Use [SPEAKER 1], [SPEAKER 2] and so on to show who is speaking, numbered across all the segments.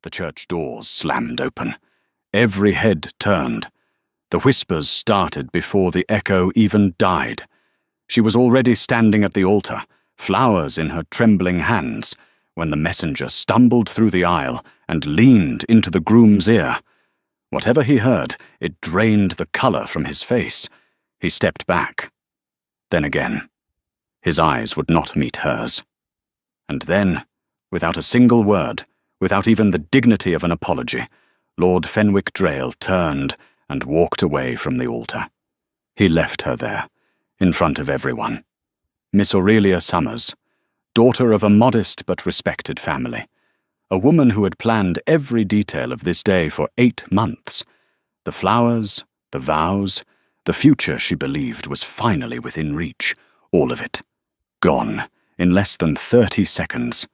[SPEAKER 1] The church doors slammed open. Every head turned. The whispers started before the echo even died. She was already standing at the altar, flowers in her trembling hands, when the messenger stumbled through the aisle and leaned into the groom's ear. Whatever he heard, it drained the color from his face. He stepped back. Then again. His eyes would not meet hers. And then, without a single word, without even the dignity of an apology, Lord Fenwick Drayle turned and walked away from the altar. He left her there, in front of everyone. Miss Aurelia Summers, daughter of a modest but respected family, a woman who had planned every detail of this day for 8 months. The flowers, the vows, the future she believed was finally within reach, all of it. Gone, in less than 30 seconds.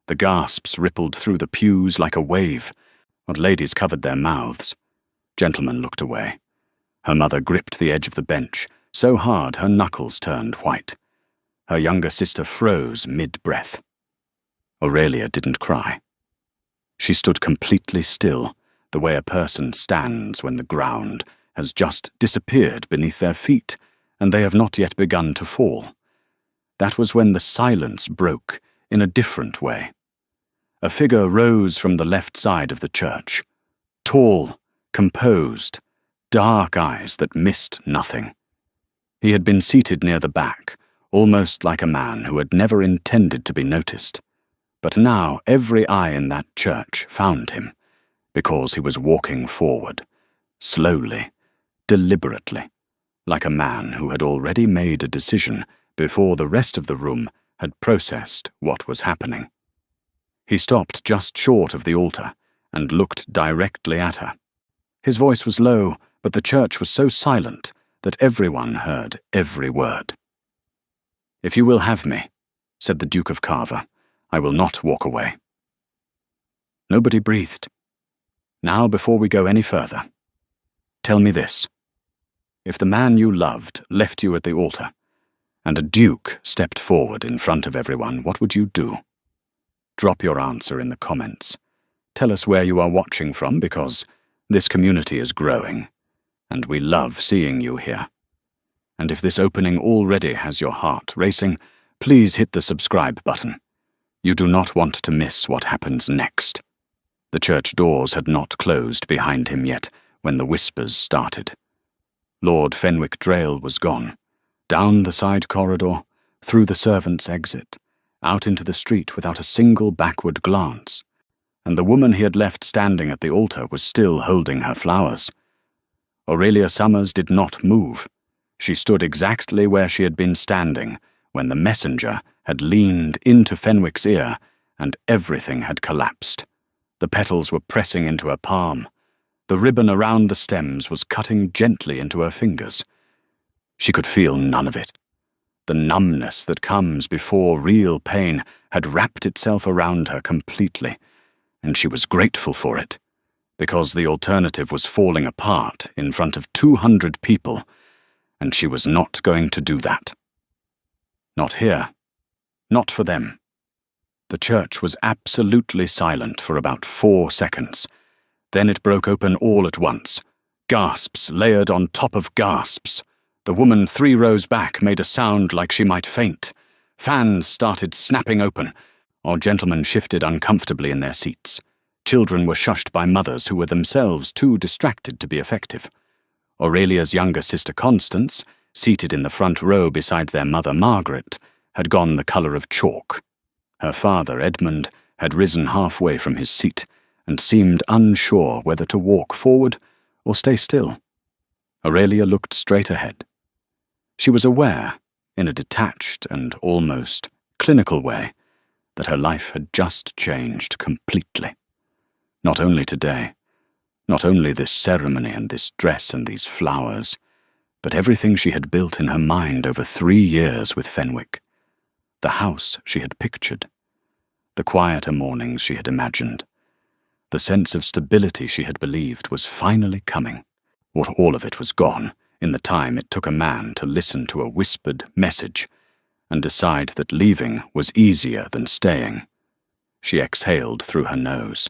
[SPEAKER 1] The gasps rippled through the pews like a wave. Old ladies covered their mouths. Gentlemen looked away. Her mother gripped the edge of the bench, so hard her knuckles turned white. Her younger sister froze mid-breath. Aurelia didn't cry. She stood completely still, the way a person stands when the ground has just disappeared beneath their feet, and they have not yet begun to fall. That was when the silence broke in a different way. A figure rose from the left side of the church. Tall, composed, dark eyes that missed nothing. He had been seated near the back, almost like a man who had never intended to be noticed. But now every eye in that church found him, because he was walking forward, slowly, deliberately, like a man who had already made a decision before the rest of the room had processed what was happening. He stopped just short of the altar and looked directly at her. His voice was low, but the church was so silent that everyone heard every word. "If you will have me," said the Duke of Carver, "I will not walk away." Nobody breathed. "Now, before we go any further, tell me this. If the man you loved left you at the altar, and a duke stepped forward in front of everyone, what would you do? Drop your answer in the comments. Tell us where you are watching from, because this community is growing, and we love seeing you here. And if this opening already has your heart racing, please hit the subscribe button. You do not want to miss what happens next. The church doors had not closed behind him yet when the whispers started. Lord Fenwick Drayle was gone, down the side corridor, through the servants' exit, out into the street without a single backward glance, and the woman he had left standing at the altar was still holding her flowers. Aurelia Summers did not move. She stood exactly where she had been standing when the messenger had leaned into Fenwick's ear and everything had collapsed. The petals were pressing into her palm. The ribbon around the stems was cutting gently into her fingers. She could feel none of it. The numbness that comes before real pain had wrapped itself around her completely, and she was grateful for it, because the alternative was falling apart in front of 200 people, and she was not going to do that. Not here. Not for them. The church was absolutely silent for about 4 seconds. Then it broke open all at once. Gasps layered on top of gasps. The woman 3 rows back made a sound like she might faint. Fans started snapping open, or gentlemen shifted uncomfortably in their seats. Children were shushed by mothers who were themselves too distracted to be effective. Aurelia's younger sister Constance, seated in the front row beside their mother Margaret, had gone the colour of chalk. Her father, Edmund, had risen halfway from his seat and seemed unsure whether to walk forward or stay still. Aurelia looked straight ahead. She was aware, in a detached and almost clinical way, that her life had just changed completely. Not only today, not only this ceremony and this dress and these flowers, but everything she had built in her mind over 3 years with Fenwick. The house she had pictured, the quieter mornings she had imagined, the sense of stability she had believed was finally coming. What all of it was gone in the time it took a man to listen to a whispered message and decide that leaving was easier than staying. She exhaled through her nose,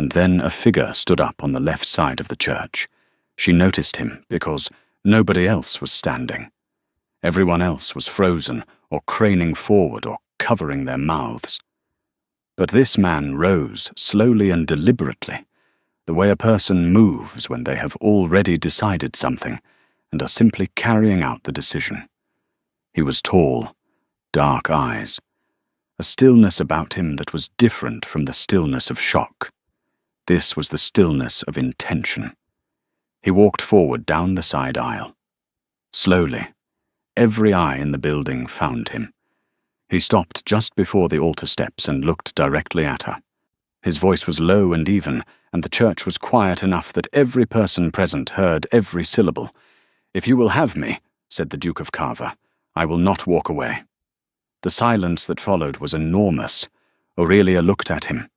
[SPEAKER 1] and then a figure stood up on the left side of the church. She noticed him because nobody else was standing. Everyone else was frozen or craning forward or covering their mouths. But this man rose slowly and deliberately, the way a person moves when they have already decided something and are simply carrying out the decision. He was tall, dark eyes, a stillness about him that was different from the stillness of shock. This was the stillness of intention. He walked forward down the side aisle. Slowly, every eye in the building found him. He stopped just before the altar steps and looked directly at her. His voice was low and even, and the church was quiet enough that every person present heard every syllable. "If you will have me," said the Duke of Carver, "I will not walk away." The silence that followed was enormous. Aurelia looked at him.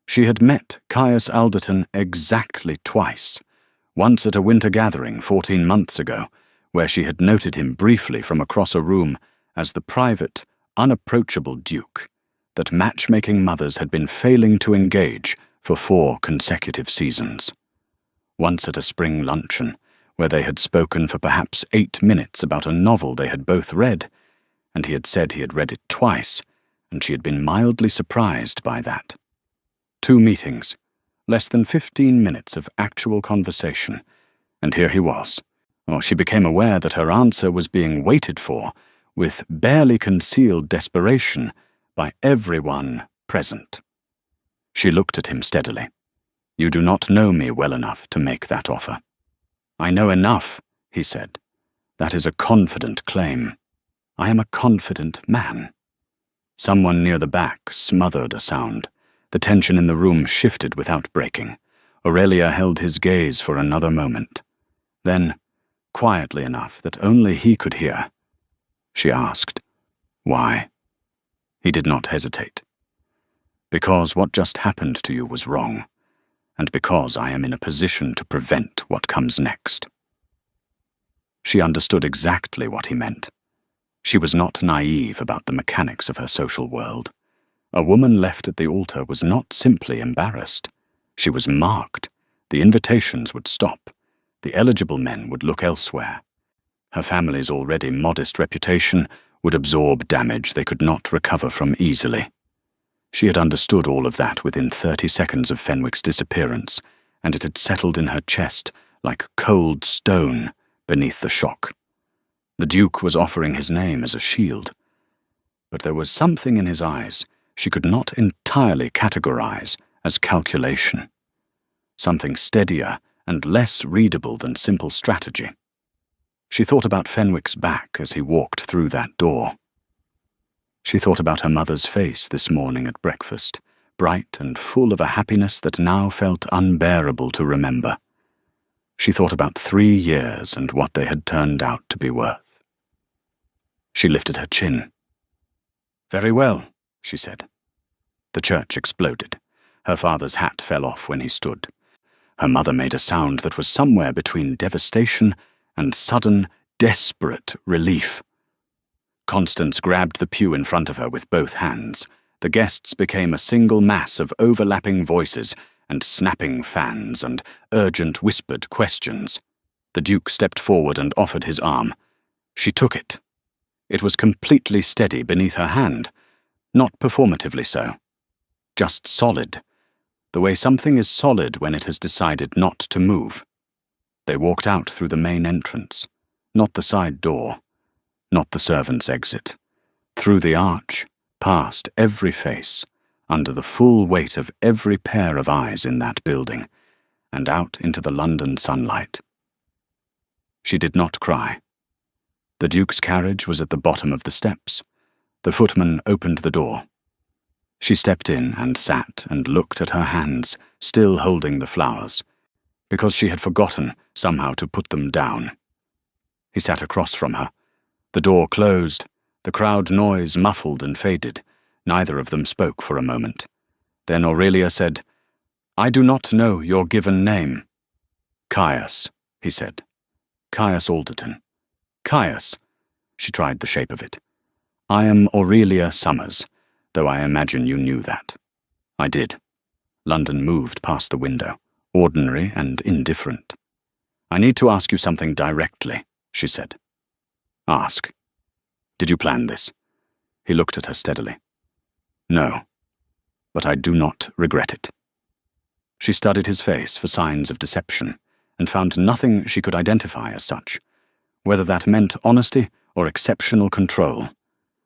[SPEAKER 1] She had met Caius Alderton exactly twice, once at a winter gathering 14 months ago, where she had noted him briefly from across a room as the private, unapproachable Duke that matchmaking mothers had been failing to engage for 4 consecutive seasons. Once at a spring luncheon, where they had spoken for perhaps 8 minutes about a novel they had both read, and he had said he had read it twice, and she had been mildly surprised by that. 2 meetings, less than 15 minutes of actual conversation, and here he was. She became aware that her answer was being waited for, with barely concealed desperation, by everyone present. She looked at him steadily. "You do not know me well enough to make that offer." "I know enough," he said. "That is a confident claim. I am a confident man." Someone near the back smothered a sound. The tension in the room shifted without breaking. Aurelia held his gaze for another moment. Then, quietly enough that only he could hear, she asked, "Why?" He did not hesitate. "Because what just happened to you was wrong, and because I am in a position to prevent what comes next." She understood exactly what he meant. She was not naive about the mechanics of her social world. A woman left at the altar was not simply embarrassed. She was marked. The invitations would stop. The eligible men would look elsewhere. Her family's already modest reputation would absorb damage they could not recover from easily. She had understood all of that within 30 seconds of Fenwick's disappearance, and it had settled in her chest like cold stone beneath the shock. The Duke was offering his name as a shield, but there was something in his eyes she could not entirely categorize as calculation. Something steadier and less readable than simple strategy. She thought about Fenwick's back as he walked through that door. She thought about her mother's face this morning at breakfast, bright and full of a happiness that now felt unbearable to remember. She thought about 3 years and what they had turned out to be worth. She lifted her chin. "Very well," she said. The church exploded. Her father's hat fell off when he stood. Her mother made a sound that was somewhere between devastation and sudden, desperate relief. Constance grabbed the pew in front of her with both hands. The guests became a single mass of overlapping voices and snapping fans and urgent whispered questions. The Duke stepped forward and offered his arm. She took it. It was completely steady beneath her hand, not performatively so. Just solid, the way something is solid when it has decided not to move. They walked out through the main entrance, not the side door, not the servants' exit, through the arch, past every face, under the full weight of every pair of eyes in that building, and out into the London sunlight. She did not cry. The Duke's carriage was at the bottom of the steps. The footman opened the door. She stepped in and sat and looked at her hands, still holding the flowers, because she had forgotten somehow to put them down. He sat across from her. The door closed. The crowd noise muffled and faded. Neither of them spoke for a moment. Then Aurelia said, "I do not know your given name." "Caius," he said. "Caius Alderton." "Caius." She tried the shape of it. "I am Aurelia Summers, though I imagine you knew that." "I did." London moved past the window, ordinary and indifferent. "I need to ask you something directly," she said. "Ask. Did you plan this?" He looked at her steadily. "No, but I do not regret it." She studied his face for signs of deception, and found nothing she could identify as such. Whether that meant honesty or exceptional control,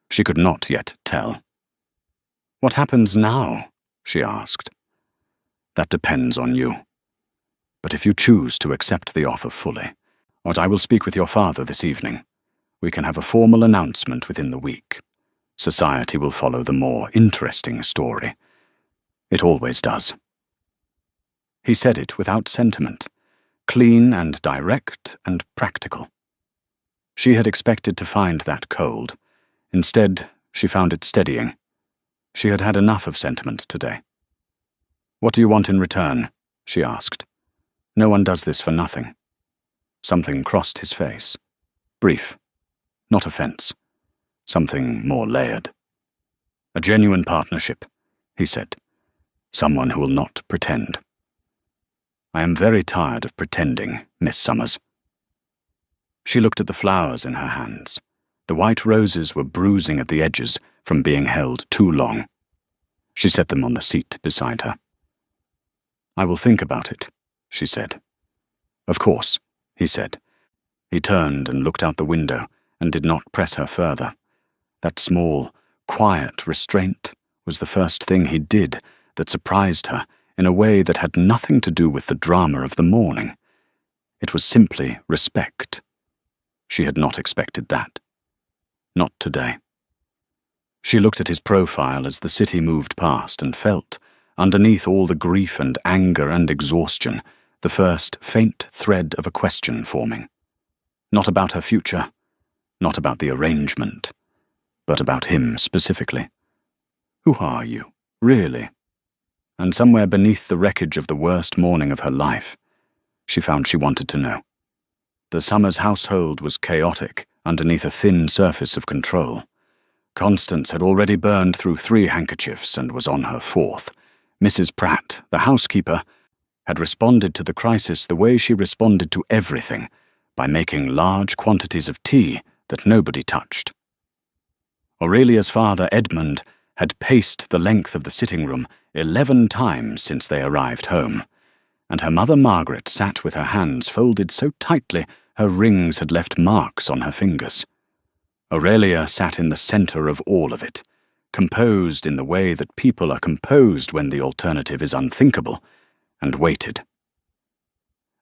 [SPEAKER 1] she could not yet tell. "What happens now?" she asked. "That depends on you. But if you choose to accept the offer fully, I will speak with your father this evening. We can have a formal announcement within the week. Society will follow the more interesting story. It always does." He said it without sentiment, clean and direct and practical. She had expected to find that cold. Instead, she found it steadying. She had had enough of sentiment today. "What do you want in return?" she asked. "No one does this for nothing." Something crossed his face. Brief. Not offense. Something more layered. "A genuine partnership," he said. "Someone who will not pretend." "I am very tired of pretending, Miss Summers." She looked at the flowers in her hands. The white roses were bruising at the edges from being held too long. She set them on the seat beside her. "I will think about it," she said. "Of course," he said. He turned and looked out the window and did not press her further. That small, quiet restraint was the first thing he did that surprised her in a way that had nothing to do with the drama of the morning. It was simply respect. She had not expected that. Not today. She looked at his profile as the city moved past and felt, underneath all the grief and anger and exhaustion, the first faint thread of a question forming. Not about her future, not about the arrangement, but about him specifically. Who are you, really? And somewhere beneath the wreckage of the worst morning of her life, she found she wanted to know. The Summers household was chaotic underneath a thin surface of control. Constance had already burned through 3 handkerchiefs and was on her 4th. Mrs. Pratt, the housekeeper, had responded to the crisis the way she responded to everything, by making large quantities of tea that nobody touched. Aurelia's father, Edmund, had paced the length of the sitting room 11 times since they arrived home, and her mother Margaret sat with her hands folded so tightly her rings had left marks on her fingers. Aurelia sat in the center of all of it, composed in the way that people are composed when the alternative is unthinkable, and waited.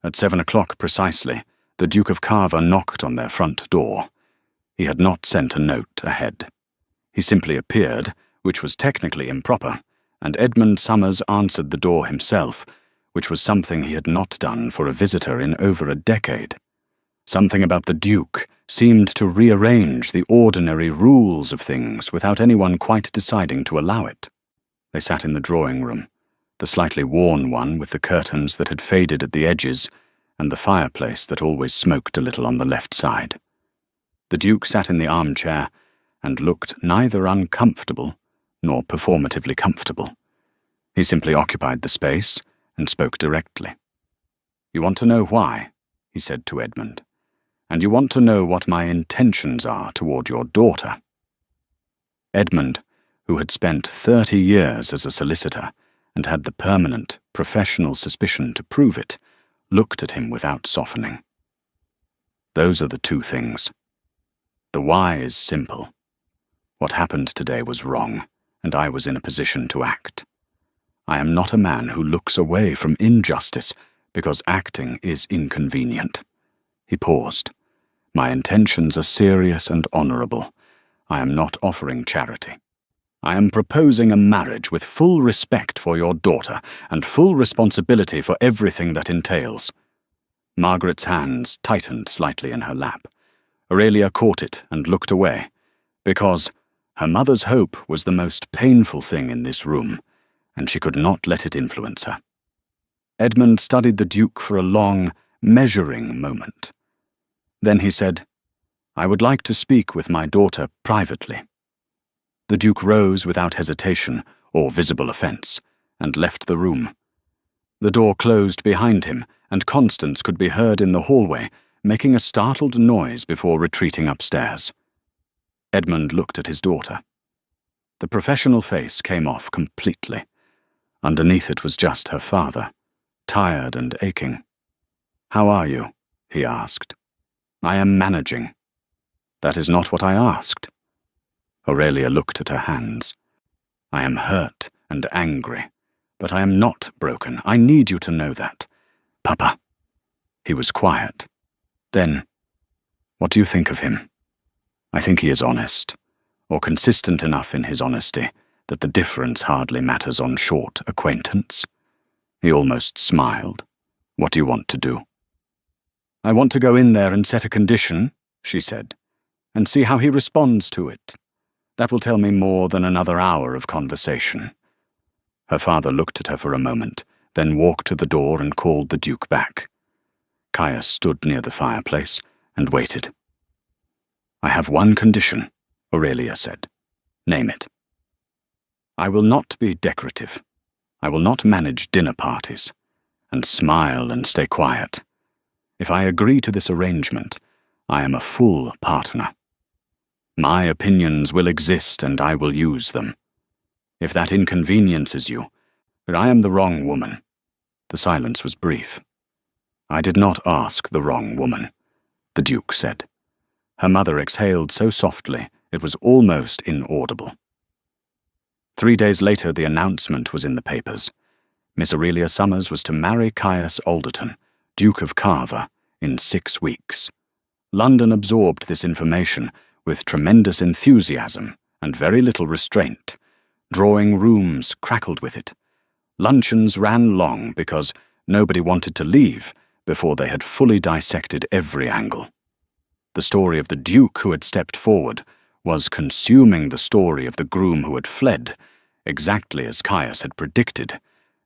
[SPEAKER 1] At 7 o'clock precisely, the Duke of Carver knocked on their front door. He had not sent a note ahead. He simply appeared, which was technically improper, and Edmund Summers answered the door himself, which was something he had not done for a visitor in over a decade. Something about the Duke seemed to rearrange the ordinary rules of things without anyone quite deciding to allow it. They sat in the drawing room, the slightly worn one with the curtains that had faded at the edges and the fireplace that always smoked a little on the left side. The Duke sat in the armchair and looked neither uncomfortable nor performatively comfortable. He simply occupied the space and spoke directly. "You want to know why?" he said to Edmund. "And you want to know what my intentions are toward your daughter." Edmund, who had spent 30 years as a solicitor and had the permanent, professional suspicion to prove it, looked at him without softening. "Those are the 2 things. The why is simple. What happened today was wrong, and I was in a position to act. I am not a man who looks away from injustice because acting is inconvenient." He paused. "My intentions are serious and honorable. I am not offering charity. I am proposing a marriage with full respect for your daughter and full responsibility for everything that entails." Margaret's hands tightened slightly in her lap. Aurelia caught it and looked away, because her mother's hope was the most painful thing in this room, and she could not let it influence her. Edmund studied the Duke for a long, measuring moment. Then he said, "I would like to speak with my daughter privately." The Duke rose without hesitation or visible offense, and left the room. The door closed behind him, and Constance could be heard in the hallway, making a startled noise before retreating upstairs. Edmund looked at his daughter. The professional face came off completely. Underneath it was just her father, tired and aching. "How are you?" he asked. "I am managing." "That is not what I asked." Aurelia looked at her hands. "I am hurt and angry, but I am not broken. I need you to know that. Papa." He was quiet. Then, "What do you think of him?" "I think he is honest, or consistent enough in his honesty that the difference hardly matters on short acquaintance." He almost smiled. "What do you want to do?" "I want to go in there and set a condition," she said, "and see how he responds to it. That will tell me more than another hour of conversation." Her father looked at her for a moment, then walked to the door and called the Duke back. Caius stood near the fireplace and waited. "I have one condition," Aurelia said. "Name it." "I will not be decorative. I will not manage dinner parties, and smile and stay quiet. If I agree to this arrangement, I am a full partner. My opinions will exist and I will use them. If that inconveniences you, but I am the wrong woman." The silence was brief. "I did not ask the wrong woman," the Duke said. Her mother exhaled so softly it was almost inaudible. 3 days later the announcement was in the papers. Miss Aurelia Summers was to marry Caius Alderton, Duke of Carver, in 6 weeks. London absorbed this information with tremendous enthusiasm and very little restraint. Drawing rooms crackled with it. Luncheons ran long because nobody wanted to leave before they had fully dissected every angle. The story of the Duke who had stepped forward was consuming the story of the groom who had fled, exactly as Caius had predicted,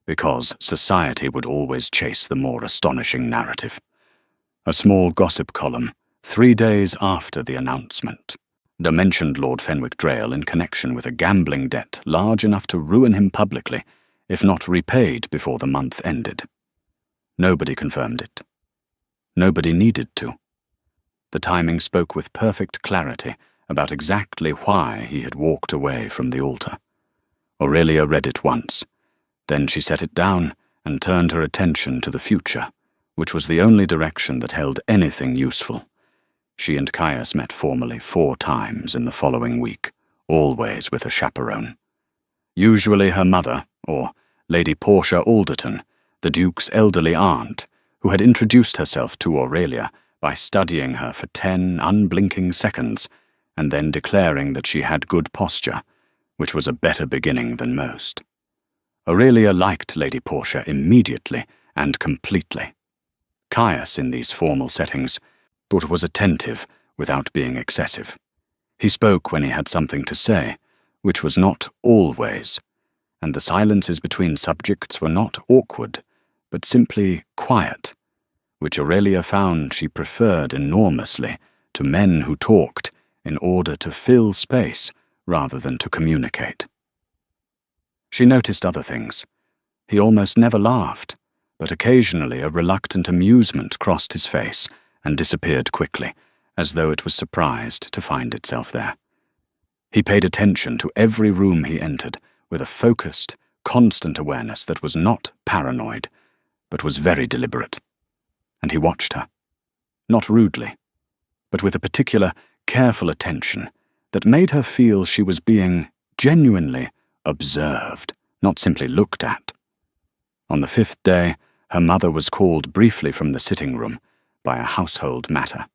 [SPEAKER 1] because society would always chase the more astonishing narrative. A small gossip column, 3 days after the announcement, mentioned Lord Fenwick Drayle in connection with a gambling debt large enough to ruin him publicly, if not repaid before the month ended. Nobody confirmed it. Nobody needed to. The timing spoke with perfect clarity about exactly why he had walked away from the altar. Aurelia read it once. Then she set it down and turned her attention to the future, which was the only direction that held anything useful. She and Caius met formally 4 times in the following week, always with a chaperone. Usually her mother, or Lady Portia Alderton, the Duke's elderly aunt, who had introduced herself to Aurelia by studying her for 10 unblinking seconds, and then declaring that she had good posture, which was a better beginning than most. Aurelia liked Lady Portia immediately and completely. Caius, in these formal settings, but was attentive without being excessive. He spoke when he had something to say, which was not always, and the silences between subjects were not awkward, but simply quiet, which Aurelia found she preferred enormously to men who talked in order to fill space rather than to communicate. She noticed other things. He almost never laughed, but occasionally a reluctant amusement crossed his face and disappeared quickly, as though it was surprised to find itself there. He paid attention to every room he entered with a focused, constant awareness that was not paranoid, but was very deliberate. And he watched her, not rudely, but with a particular, careful attention that made her feel she was being genuinely observed, not simply looked at. On the 5th day, her mother was called briefly from the sitting room by a household matter.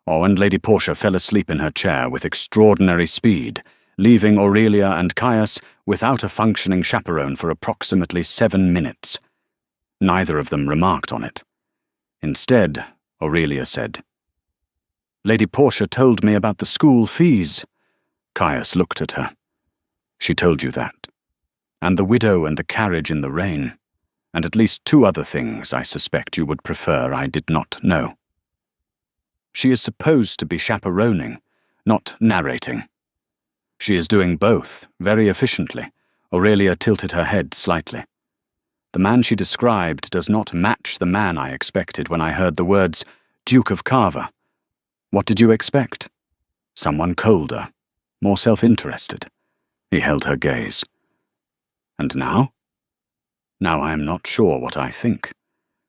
[SPEAKER 1] And Lady Portia fell asleep in her chair with extraordinary speed, leaving Aurelia and Caius without a functioning chaperone for approximately 7 minutes. Neither of them remarked on it. Instead, Aurelia said, "Lady Portia told me about the school fees." Caius looked at her. "She told you that. And the widow and the carriage in the rain. And at least 2 other things I suspect you would prefer I did not know. She is supposed to be chaperoning, not narrating. She is doing both, very efficiently." Aurelia tilted her head slightly. The man she described does not match the man I expected when I heard the words Duke of Carver. What did you expect? Someone colder, more self-interested. He held her gaze. And now? Now I am not sure what I think,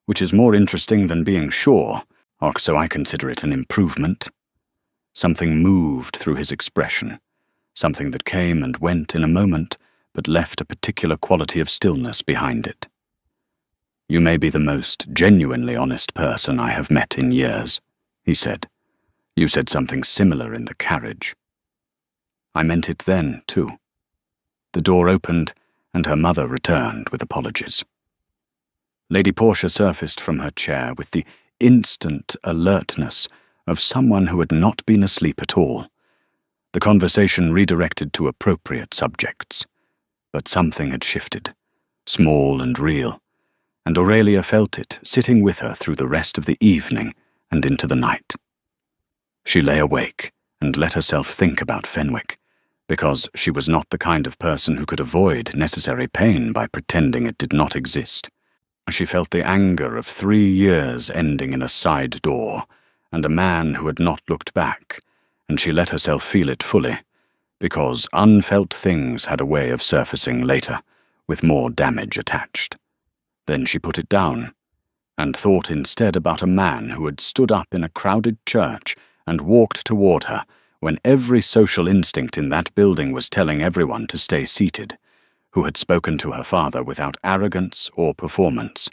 [SPEAKER 1] which is more interesting than being sure, or so I consider it an improvement. Something moved through his expression, something that came and went in a moment, but left a particular quality of stillness behind it. You may be the most genuinely honest person I have met in years, he said. You said something similar in the carriage. I meant it then, too. The door opened, and her mother returned with apologies. Lady Portia surfaced from her chair with the instant alertness of someone who had not been asleep at all. The conversation redirected to appropriate subjects. But something had shifted, small and real, and Aurelia felt it sitting with her through the rest of the evening and into the night. She lay awake and let herself think about Fenwick, because she was not the kind of person who could avoid necessary pain by pretending it did not exist. She felt the anger of 3 years ending in a side door, and a man who had not looked back, and she let herself feel it fully, because unfelt things had a way of surfacing later, with more damage attached. Then she put it down, and thought instead about a man who had stood up in a crowded church and walked toward her when every social instinct in that building was telling everyone to stay seated, who had spoken to her father without arrogance or performance,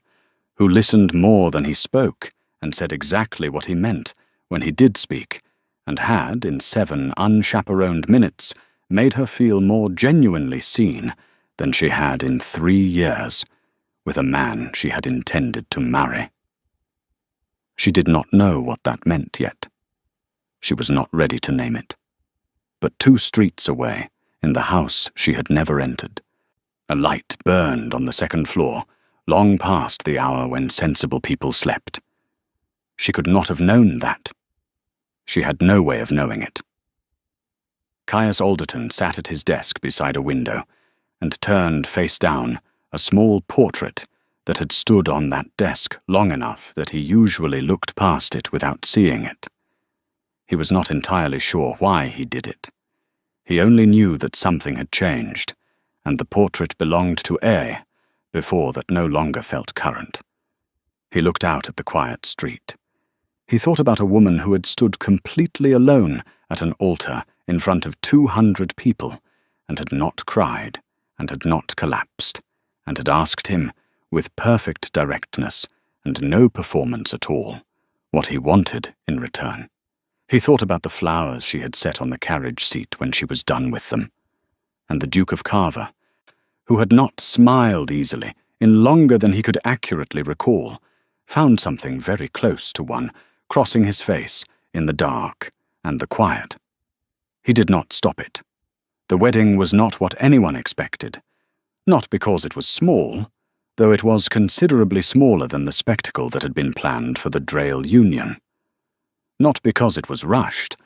[SPEAKER 1] who listened more than he spoke and said exactly what he meant when he did speak, and had, in 7 unchaperoned minutes, made her feel more genuinely seen than she had in 3 years, with a man she had intended to marry. She did not know what that meant yet. She was not ready to name it. But 2 streets away, in the house she had never entered, a light burned on the 2nd floor, long past the hour when sensible people slept. She could not have known that. She had no way of knowing it. Caius Alderton sat at his desk beside a window, and turned face down a small portrait that had stood on that desk long enough that he usually looked past it without seeing it. He was not entirely sure why he did it. He only knew that something had changed, and the portrait belonged to A, before that no longer felt current. He looked out at the quiet street. He thought about a woman who had stood completely alone at an altar in front of 200 people, and had not cried, and had not collapsed, and had asked him, with perfect directness and no performance at all, what he wanted in return. He thought about the flowers she had set on the carriage seat when she was done with them, and the Duke of Carver, who had not smiled easily in longer than he could accurately recall, found something very close to one crossing his face in the dark and the quiet. He did not stop it. The wedding was not what anyone expected, not because it was small, though it was considerably smaller than the spectacle that had been planned for the Drayle Union. Not because it was rushed,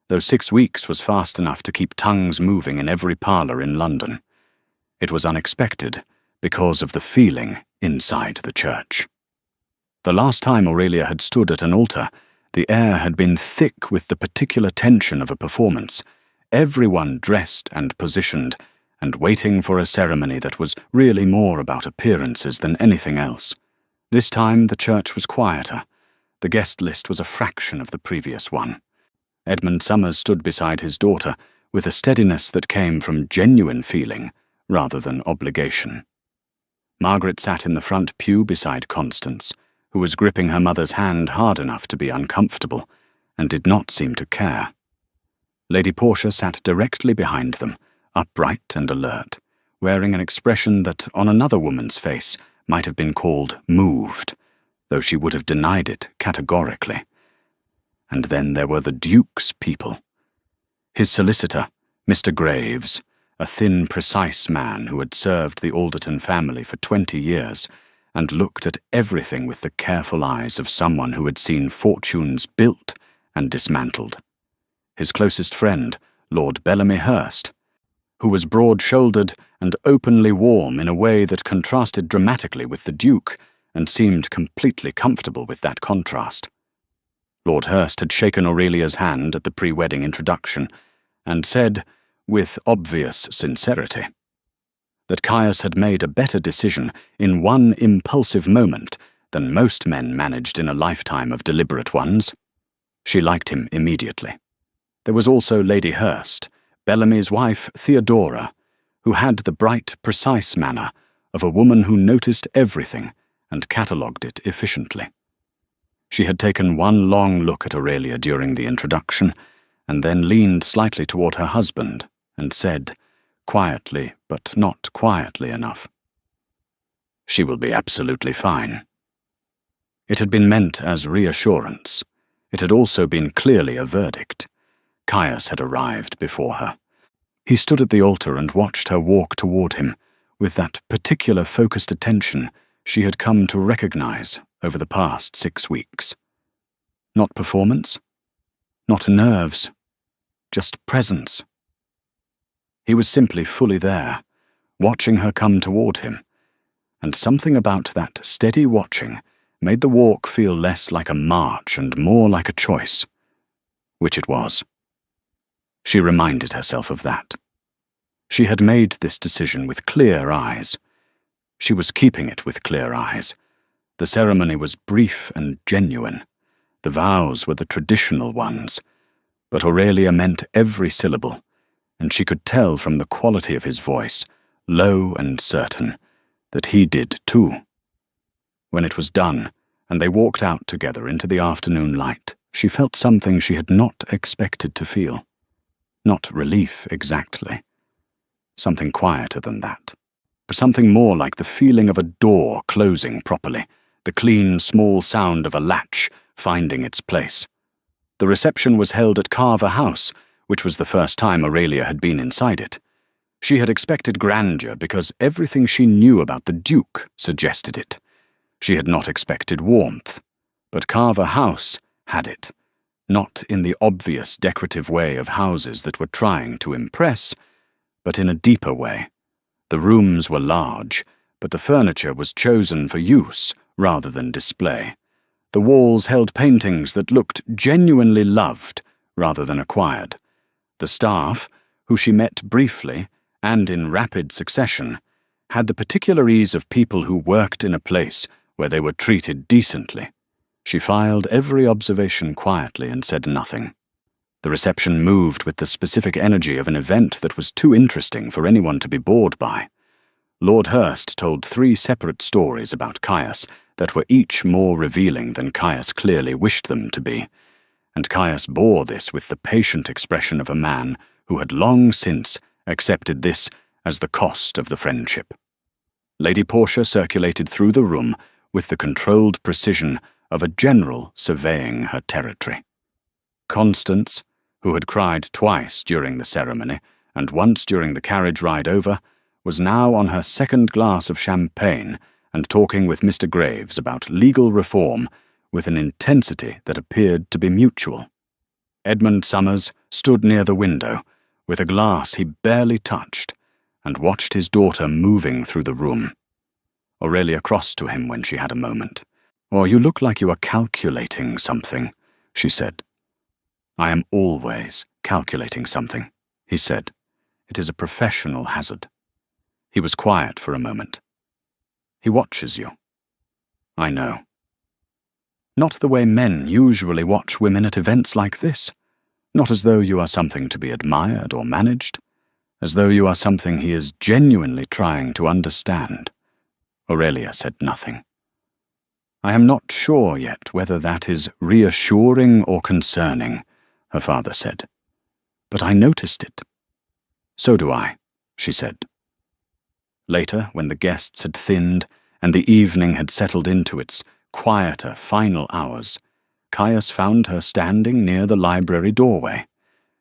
[SPEAKER 1] though 6 weeks was fast enough to keep tongues moving in every parlour in London. It was unexpected because of the feeling inside the church. The last time Aurelia had stood at an altar, the air had been thick with the particular tension of a performance, everyone dressed and positioned, and waiting for a ceremony that was really more about appearances than anything else. This time the church was quieter. The guest list was a fraction of the previous one. Edmund Somers stood beside his daughter with a steadiness that came from genuine feeling rather than obligation. Margaret sat in the front pew beside Constance, who was gripping her mother's hand hard enough to be uncomfortable, and did not seem to care. Lady Portia sat directly behind them, upright and alert, wearing an expression that on another woman's face might have been called moved, though she would have denied it categorically. And then there were the Duke's people. His solicitor, Mr. Graves, a thin, precise man who had served the Alderton family for 20 years, and looked at everything with the careful eyes of someone who had seen fortunes built and dismantled. His closest friend, Lord Bellamy Hurst, who was broad-shouldered and openly warm in a way that contrasted dramatically with the Duke and seemed completely comfortable with that contrast. Lord Hurst had shaken Aurelia's hand at the pre-wedding introduction and said, with obvious sincerity, that Caius had made a better decision in one impulsive moment than most men managed in a lifetime of deliberate ones. She liked him immediately. There was also Lady Hurst, Bellamy's wife Theodora, who had the bright, precise manner of a woman who noticed everything and catalogued it efficiently. She had taken one long look at Aurelia during the introduction, and then leaned slightly toward her husband and said, quietly but not quietly enough, "She will be absolutely fine." It had been meant as reassurance. It had also been clearly a verdict. Caius had arrived before her. He stood at the altar and watched her walk toward him with that particular focused attention she had come to recognize over the past 6 weeks. Not performance, not nerves, just presence. He was simply fully there, watching her come toward him, and something about that steady watching made the walk feel less like a march and more like a choice, which it was. She reminded herself of that. She had made this decision with clear eyes. She was keeping it with clear eyes. The ceremony was brief and genuine. The vows were the traditional ones, but Aurelia meant every syllable, and she could tell from the quality of his voice, low and certain, that he did too. When it was done, and they walked out together into the afternoon light, she felt something she had not expected to feel. Not relief exactly. Something quieter than that. But something more like the feeling of a door closing properly, the clean, small sound of a latch finding its place. The reception was held at Carver House, which was the first time Aurelia had been inside it. She had expected grandeur because everything she knew about the Duke suggested it. She had not expected warmth, but Carver House had it, not in the obvious decorative way of houses that were trying to impress, but in a deeper way. The rooms were large, but the furniture was chosen for use rather than display. The walls held paintings that looked genuinely loved rather than acquired. The staff, who she met briefly and in rapid succession, had the particular ease of people who worked in a place where they were treated decently. She filed every observation quietly and said nothing. The reception moved with the specific energy of an event that was too interesting for anyone to be bored by. Lord Hurst told 3 separate stories about Caius that were each more revealing than Caius clearly wished them to be, and Caius bore this with the patient expression of a man who had long since accepted this as the cost of the friendship. Lady Portia circulated through the room with the controlled precision of a general surveying her territory. Constance, who had cried twice during the ceremony and once during the carriage ride over, was now on her 2nd glass of champagne and talking with Mr. Graves about legal reform with an intensity that appeared to be mutual. Edmund Summers stood near the window, with a glass he barely touched, and watched his daughter moving through the room. Aurelia crossed to him when she had a moment. "Or you look like you are calculating something," she said. "I am always calculating something," he said. "It is a professional hazard." He was quiet for a moment. "He watches you." "I know." "Not the way men usually watch women at events like this. Not as though you are something to be admired or managed. As though you are something he is genuinely trying to understand." Aurelia said nothing. "I am not sure yet whether that is reassuring or concerning," her father said. "But I noticed it." "So do I," she said. Later, when the guests had thinned and the evening had settled into its quieter final hours, Caius found her standing near the library doorway.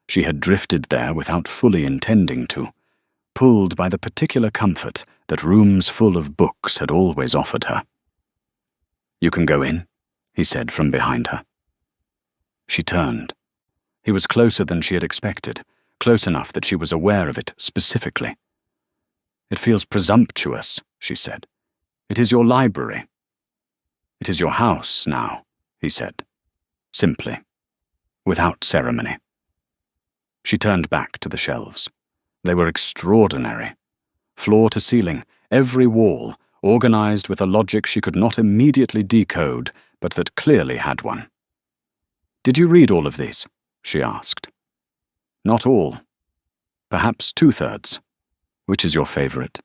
[SPEAKER 1] She had drifted there without fully intending to, pulled by the particular comfort that rooms full of books had always offered her. "You can go in," he said from behind her. She turned. He was closer than she had expected, close enough that she was aware of it specifically. "It feels presumptuous," she said. "It is your library." "It is your house now," he said, simply, without ceremony. She turned back to the shelves. They were extraordinary. Floor to ceiling, every wall, organized with a logic she could not immediately decode, but that clearly had one. "Did you read all of these?" she asked. "Not all. Perhaps 2/3. Which is your favorite?"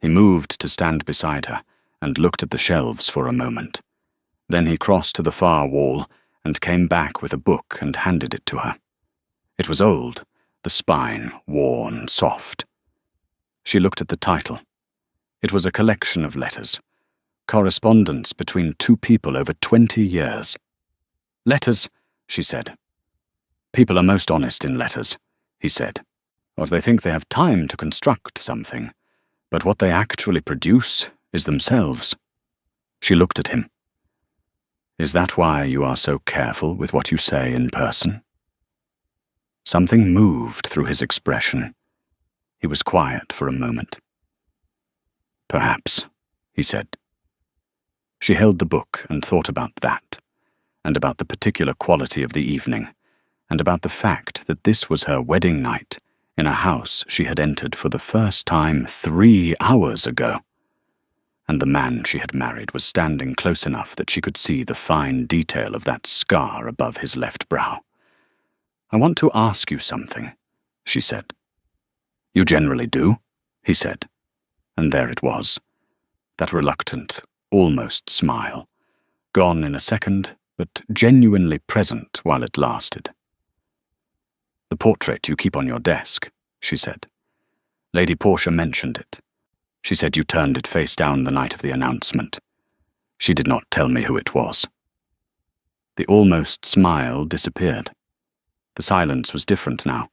[SPEAKER 1] He moved to stand beside her and looked at the shelves for a moment. Then he crossed to the far wall and came back with a book and handed it to her. It was old, the spine worn, soft. She looked at the title. It was a collection of letters, correspondence between two people over 20 years. "Letters," she said. "People are most honest in letters," he said. "Or they think they have time to construct something, but what they actually produce is themselves." She looked at him. "Is that why you are so careful with what you say in person?" Something moved through his expression. He was quiet for a moment. "Perhaps," he said. She held the book and thought about that, and about the particular quality of the evening, and about the fact that this was her wedding night in a house she had entered for the first time 3 hours ago. And the man she had married was standing close enough that she could see the fine detail of that scar above his left brow. "I want to ask you something," she said. "You generally do," he said. And there it was, that reluctant, almost smile, gone in a second, but genuinely present while it lasted. "The portrait you keep on your desk," she said. "Lady Portia mentioned it. She said you turned it face down the night of the announcement. She did not tell me who it was." The almost smile disappeared. The silence was different now.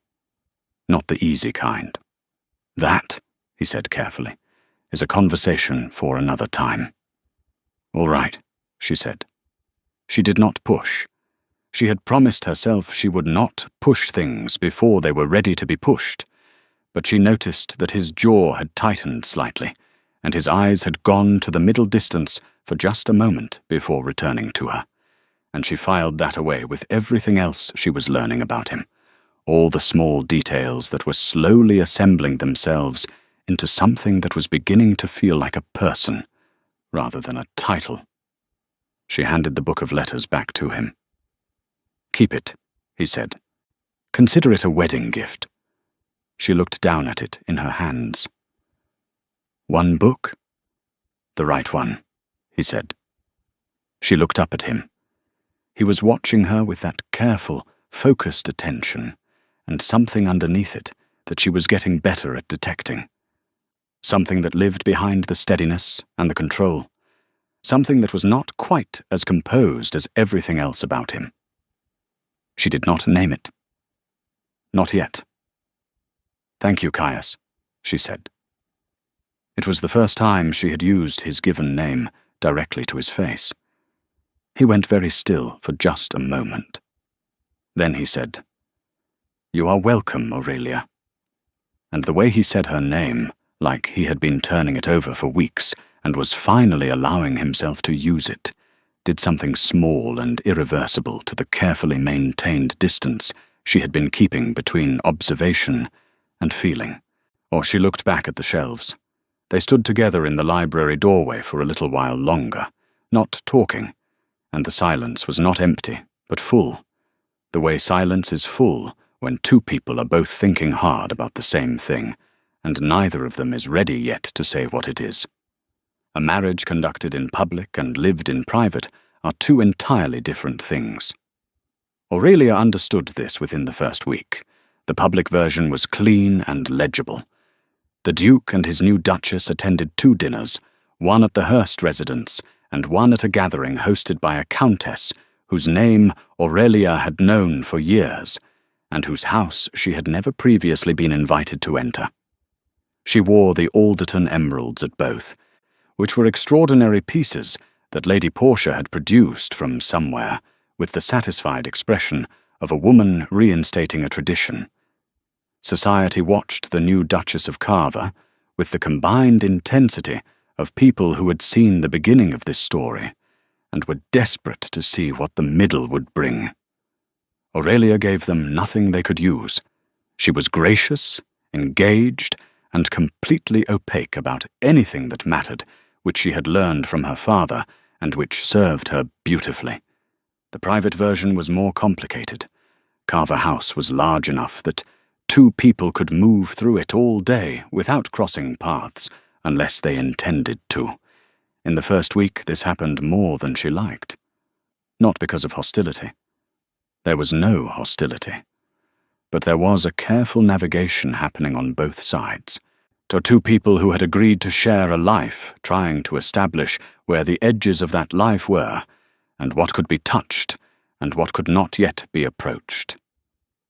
[SPEAKER 1] Not the easy kind. "That," he said carefully, "is a conversation for another time." "All right," she said. She did not push. She had promised herself she would not push things before they were ready to be pushed, but she noticed that his jaw had tightened slightly, and his eyes had gone to the middle distance for just a moment before returning to her, and she filed that away with everything else she was learning about him, all the small details that were slowly assembling themselves into something that was beginning to feel like a person, rather than a title. She handed the book of letters back to him. "Keep it," he said. "Consider it a wedding gift." She looked down at it in her hands. "One book?" "The right one," he said. She looked up at him. He was watching her with that careful, focused attention, and something underneath it that she was getting better at detecting. Something that lived behind the steadiness and the control. Something that was not quite as composed as everything else about him. She did not name it. Not yet. "Thank you, Caius," she said. It was the first time she had used his given name directly to his face. He went very still for just a moment. Then he said, "You are welcome, Aurelia." And the way he said her name, like he had been turning it over for weeks and was finally allowing himself to use it, did something small and irreversible to the carefully maintained distance she had been keeping between observation and feeling. Or she looked back at the shelves. They stood together in the library doorway for a little while longer, not talking, and the silence was not empty, but full, the way silence is full when two people are both thinking hard about the same thing, and neither of them is ready yet to say what it is. A marriage conducted in public and lived in private are two entirely different things. Aurelia understood this within the first week. The public version was clean and legible. The Duke and his new Duchess attended 2 dinners, one at the Hurst residence and one at a gathering hosted by a countess whose name Aurelia had known for years, and whose house she had never previously been invited to enter. She wore the Alderton emeralds at both, which were extraordinary pieces that Lady Portia had produced from somewhere, with the satisfied expression of a woman reinstating a tradition. Society watched the new Duchess of Carver with the combined intensity of people who had seen the beginning of this story and were desperate to see what the middle would bring. Aurelia gave them nothing they could use. She was gracious, engaged, and completely opaque about anything that mattered, which she had learned from her father and which served her beautifully. The private version was more complicated. Carver House was large enough that 2 people could move through it all day without crossing paths, unless they intended to. In the first week, this happened more than she liked. Not because of hostility. There was no hostility. But there was a careful navigation happening on both sides. To 2 people who had agreed to share a life, trying to establish where the edges of that life were, and what could be touched, and what could not yet be approached.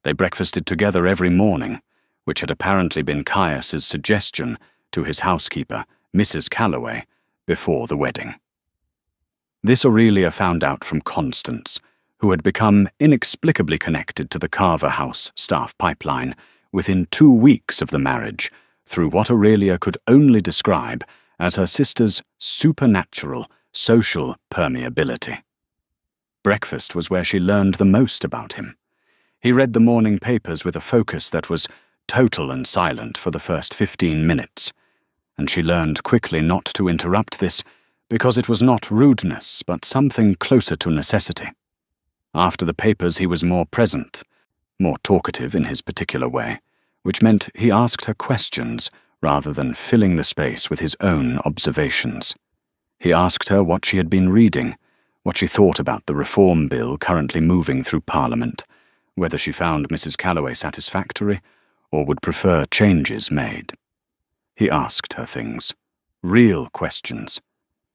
[SPEAKER 1] They breakfasted together every morning, which had apparently been Caius's suggestion to his housekeeper, Mrs. Calloway, before the wedding. This Aurelia found out from Constance, who had become inexplicably connected to the Carver House staff pipeline within 2 weeks of the marriage, through what Aurelia could only describe as her sister's supernatural social permeability. Breakfast was where she learned the most about him. He read the morning papers with a focus that was total and silent for the first 15 minutes, and she learned quickly not to interrupt this because it was not rudeness but something closer to necessity. After the papers he was more present, more talkative in his particular way, which meant he asked her questions rather than filling the space with his own observations. He asked her what she had been reading, what she thought about the reform bill currently moving through Parliament, whether she found Mrs. Calloway satisfactory or would prefer changes made. He asked her things, real questions,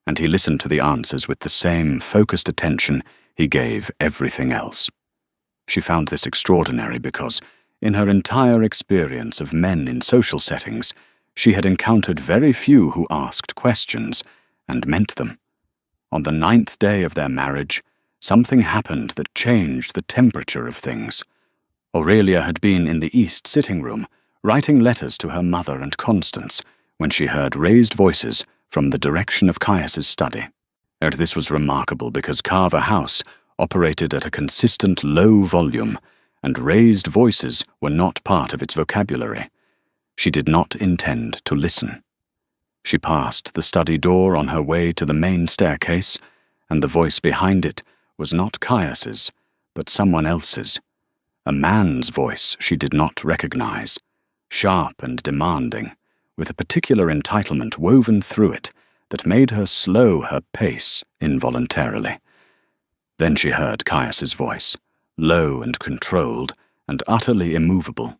[SPEAKER 1] and he listened to the answers with the same focused attention he gave everything else. She found this extraordinary because, in her entire experience of men in social settings, she had encountered very few who asked questions and meant them. On the 9th day of their marriage, something happened that changed the temperature of things. Aurelia had been in the east sitting room, writing letters to her mother and Constance, when she heard raised voices from the direction of Caius's study. And this was remarkable because Carver House operated at a consistent low volume, and raised voices were not part of its vocabulary. She did not intend to listen. She passed the study door on her way to the main staircase, and the voice behind it was not Caius's, but someone else's. A man's voice she did not recognize, sharp and demanding, with a particular entitlement woven through it that made her slow her pace involuntarily. Then she heard Caius's voice, low and controlled and utterly immovable.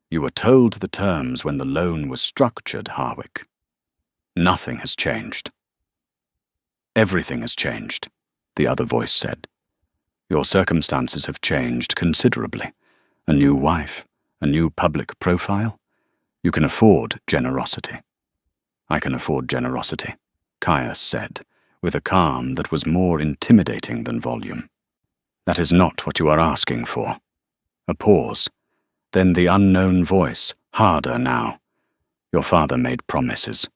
[SPEAKER 1] You were told the terms when the loan was structured, Harwick. Nothing has changed. Everything has changed, the other voice said. Your circumstances have changed considerably. A new wife, a new public profile. You can afford generosity. I can afford generosity, Caius said, with a calm that was more intimidating than volume. That is not what you are asking for. A pause. Then the unknown voice, harder now. Your father made promises.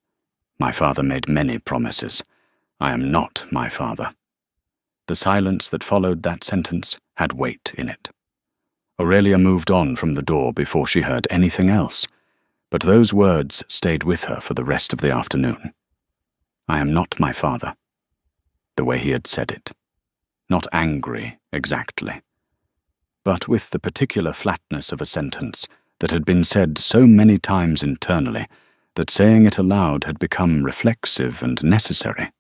[SPEAKER 1] My father made many promises. I am not my father. The silence that followed that sentence had weight in it. Aurelia moved on from the door before she heard anything else, but those words stayed with her for the rest of the afternoon. I am not my father. The way he had said it. Not angry, exactly, but with the particular flatness of a sentence that had been said so many times internally that saying it aloud had become reflexive and necessary.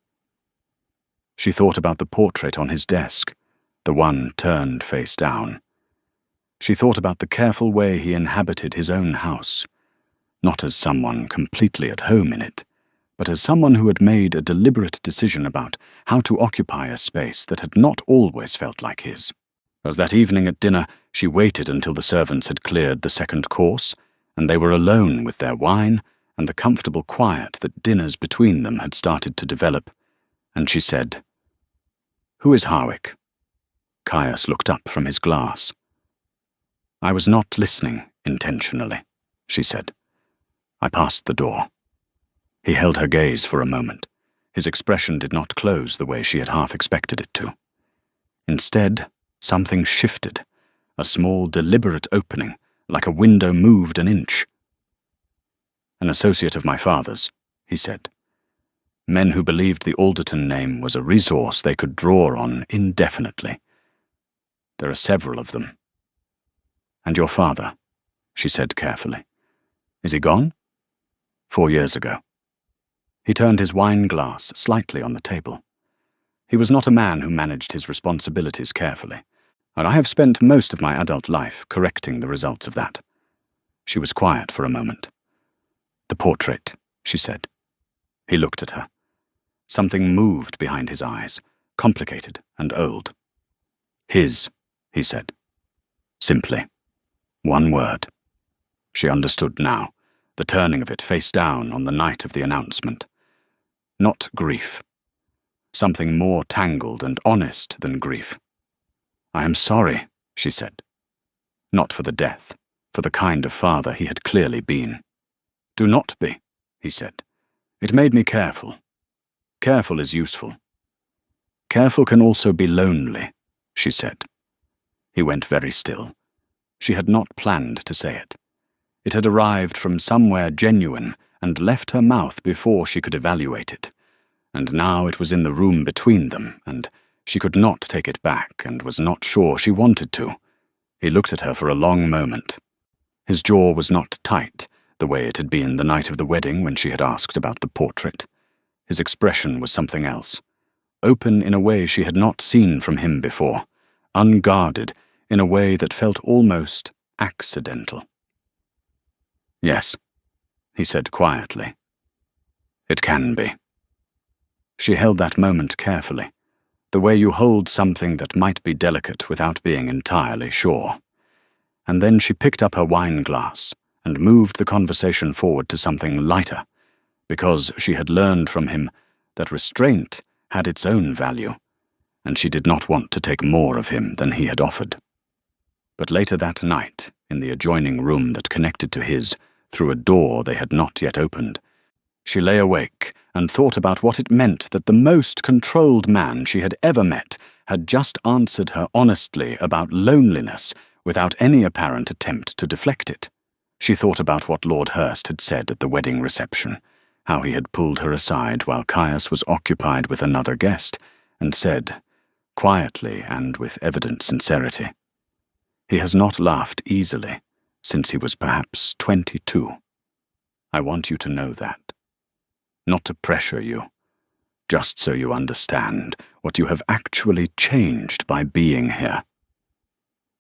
[SPEAKER 1] She thought about the portrait on his desk, the one turned face down. She thought about the careful way he inhabited his own house, not as someone completely at home in it, but as someone who had made a deliberate decision about how to occupy a space that had not always felt like his. As that evening at dinner, she waited until the servants had cleared the second course, and they were alone with their wine and the comfortable quiet that dinners between them had started to develop, and she said, "Who is Harwick?" Caius looked up from his glass. "I was not listening," Intentionally, she said. I passed the door. He held her gaze for a moment. His expression did not close the way she had half expected it to. Instead, something shifted, a small, deliberate opening, like a window moved an inch. An associate of my father's, he said. Men who believed the Alderton name was a resource they could draw on indefinitely. There are several of them. And your father, she said carefully. Is he gone? 4 years ago. He turned his wine glass slightly on the table. He was not a man who managed his responsibilities carefully, and I have spent most of my adult life correcting the results of that. She was quiet for a moment. The portrait, she said. He looked at her. Something moved behind his eyes, complicated and old. His, he said. Simply. One word. She understood now, the turning of it face down on the night of the announcement. Not grief. Something more tangled and honest than grief. I am sorry, she said. Not for the death, for the kind of father he had clearly been. Do not be, he said. It made me careful. Careful is useful. Careful can also be lonely, she said. He went very still. She had not planned to say it. It had arrived from somewhere genuine and left her mouth before she could evaluate it. And now it was in the room between them, and she could not take it back and was not sure she wanted to. He looked at her for a long moment. His jaw was not tight, the way it had been the night of the wedding when she had asked about the portrait. His expression was something else, open in a way she had not seen from him before, unguarded in a way that felt almost accidental. Yes, he said quietly. It can be. She held that moment carefully, the way you hold something that might be delicate without being entirely sure. And then she picked up her wine glass and moved the conversation forward to something lighter, because she had learned from him that restraint had its own value, and she did not want to take more of him than he had offered. But later that night, in the adjoining room that connected to his, through a door they had not yet opened, she lay awake and thought about what it meant that the most controlled man she had ever met had just answered her honestly about loneliness without any apparent attempt to deflect it. She thought about what Lord Hurst had said at the wedding reception, how he had pulled her aside while Caius was occupied with another guest, and said, quietly and with evident sincerity, "He has not laughed easily since he was perhaps 22. I want you to know that. Not to pressure you, just so you understand what you have actually changed by being here."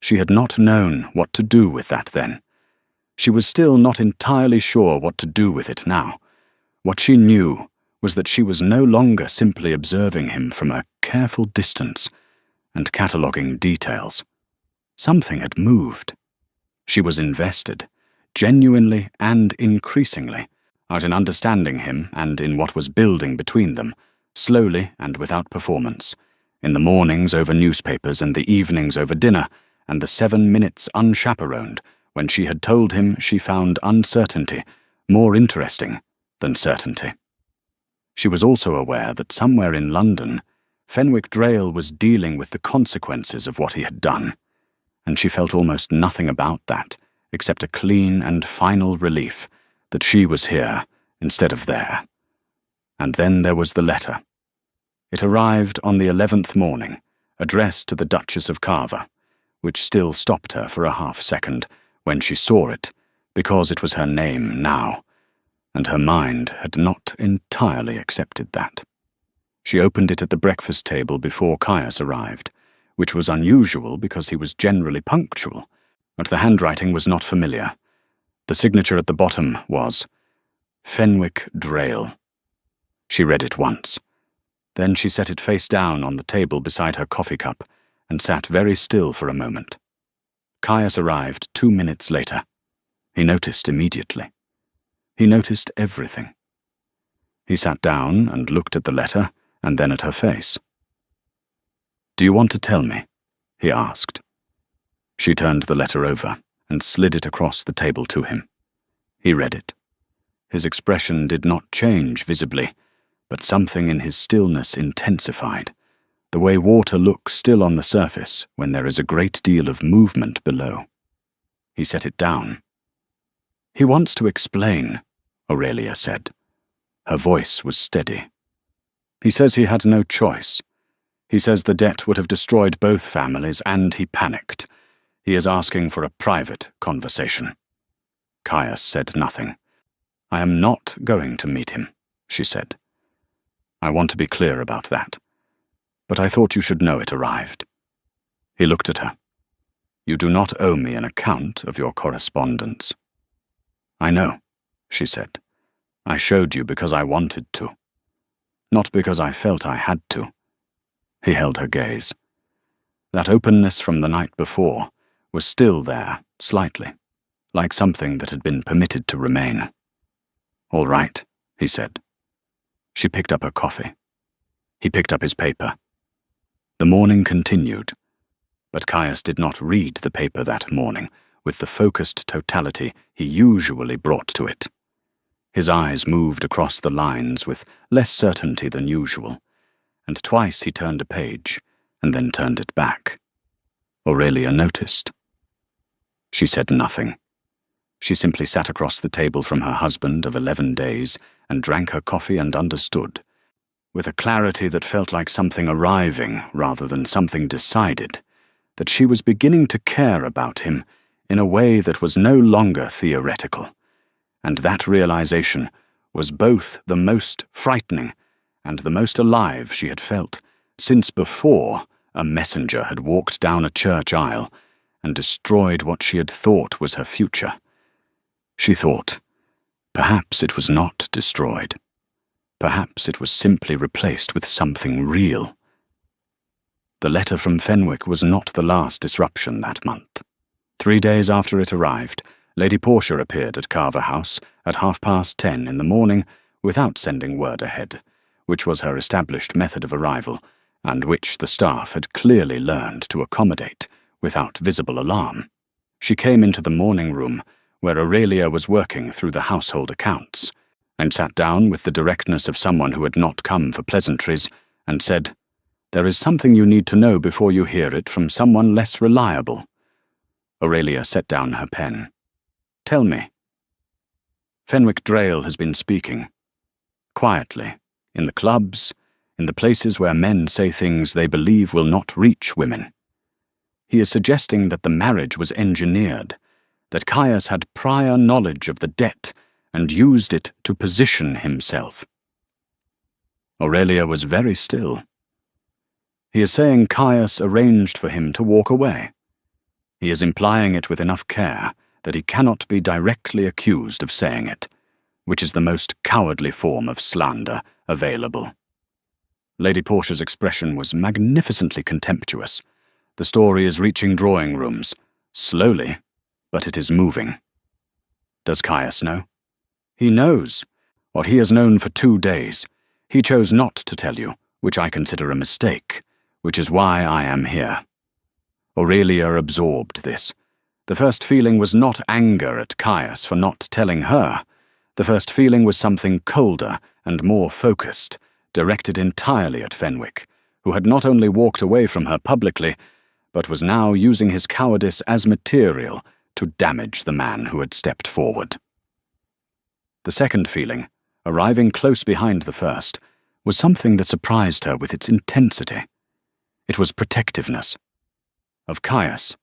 [SPEAKER 1] She had not known what to do with that then. She was still not entirely sure what to do with it now. What she knew was that she was no longer simply observing him from a careful distance and cataloguing details. Something had moved. She was invested, genuinely and increasingly, out in understanding him and in what was building between them, slowly and without performance, in the mornings over newspapers and the evenings over dinner, and the 7 minutes unchaperoned when she had told him she found uncertainty more interesting than certainty. She was also aware that somewhere in London, Fenwick Drayle was dealing with the consequences of what he had done, and she felt almost nothing about that except a clean and final relief that she was here instead of there. And then there was the letter. It arrived on the 11th morning, addressed to the Duchess of Carver, which still stopped her for a half-second when she saw it, because it was her name now, and her mind had not entirely accepted that. She opened it at the breakfast table before Caius arrived, which was unusual because he was generally punctual, but the handwriting was not familiar. The signature at the bottom was Fenwick Drayle. She read it once. Then she set it face down on the table beside her coffee cup and sat very still for a moment. Caius arrived 2 minutes later. He noticed immediately. He noticed everything. He sat down and looked at the letter and then at her face. "Do you want to tell me?" he asked. She turned the letter over and slid it across the table to him. He read it. His expression did not change visibly, but something in his stillness intensified, the way water looks still on the surface when there is a great deal of movement below. He set it down. "He wants to explain," Aurelia said. Her voice was steady. "He says he had no choice. He says the debt would have destroyed both families, and he panicked. He is asking for a private conversation." Caius said nothing. "I am not going to meet him," she said. "I want to be clear about that. But I thought you should know it arrived." He looked at her. "You do not owe me an account of your correspondence." "I know," she said. "I showed you because I wanted to. Not because I felt I had to." He held her gaze. That openness from the night before was still there, slightly, like something that had been permitted to remain. "All right," he said. She picked up her coffee. He picked up his paper. The morning continued, but Caius did not read the paper that morning with the focused totality he usually brought to it. His eyes moved across the lines with less certainty than usual, and twice he turned a page and then turned it back. Aurelia noticed. She said nothing. She simply sat across the table from her husband of 11 days and drank her coffee and understood, with a clarity that felt like something arriving rather than something decided, that she was beginning to care about him in a way that was no longer theoretical, and that realization was both the most frightening and the most alive she had felt since before a messenger had walked down a church aisle and destroyed what she had thought was her future. She thought, perhaps it was not destroyed. Perhaps it was simply replaced with something real. The letter from Fenwick was not the last disruption that month. 3 days after it arrived, Lady Portia appeared at Carver House at 10:30 in the morning without sending word ahead, which was her established method of arrival, and which the staff had clearly learned to accommodate without visible alarm. She came into the morning room, where Aurelia was working through the household accounts, and sat down with the directness of someone who had not come for pleasantries, and said, "There is something you need to know before you hear it from someone less reliable." Aurelia set down her pen. "Tell me." "Fenwick Drayle has been speaking. Quietly, in the clubs, in the places where men say things they believe will not reach women. He is suggesting that the marriage was engineered, that Caius had prior knowledge of the debt and used it to position himself." Aurelia was very still. "He is saying Caius arranged for him to walk away. He is implying it with enough care that he cannot be directly accused of saying it, which is the most cowardly form of slander available." Lady Portia's expression was magnificently contemptuous. "The story is reaching drawing rooms, slowly, but it is moving." "Does Caius know?" "He knows. What he has known for 2 days. He chose not to tell you, which I consider a mistake, which is why I am here." Aurelia absorbed this. The first feeling was not anger at Caius for not telling her. The first feeling was something colder and more focused, directed entirely at Fenwick, who had not only walked away from her publicly, but was now using his cowardice as material to damage the man who had stepped forward. The second feeling, arriving close behind the first, was something that surprised her with its intensity. It was protectiveness. Of Caius.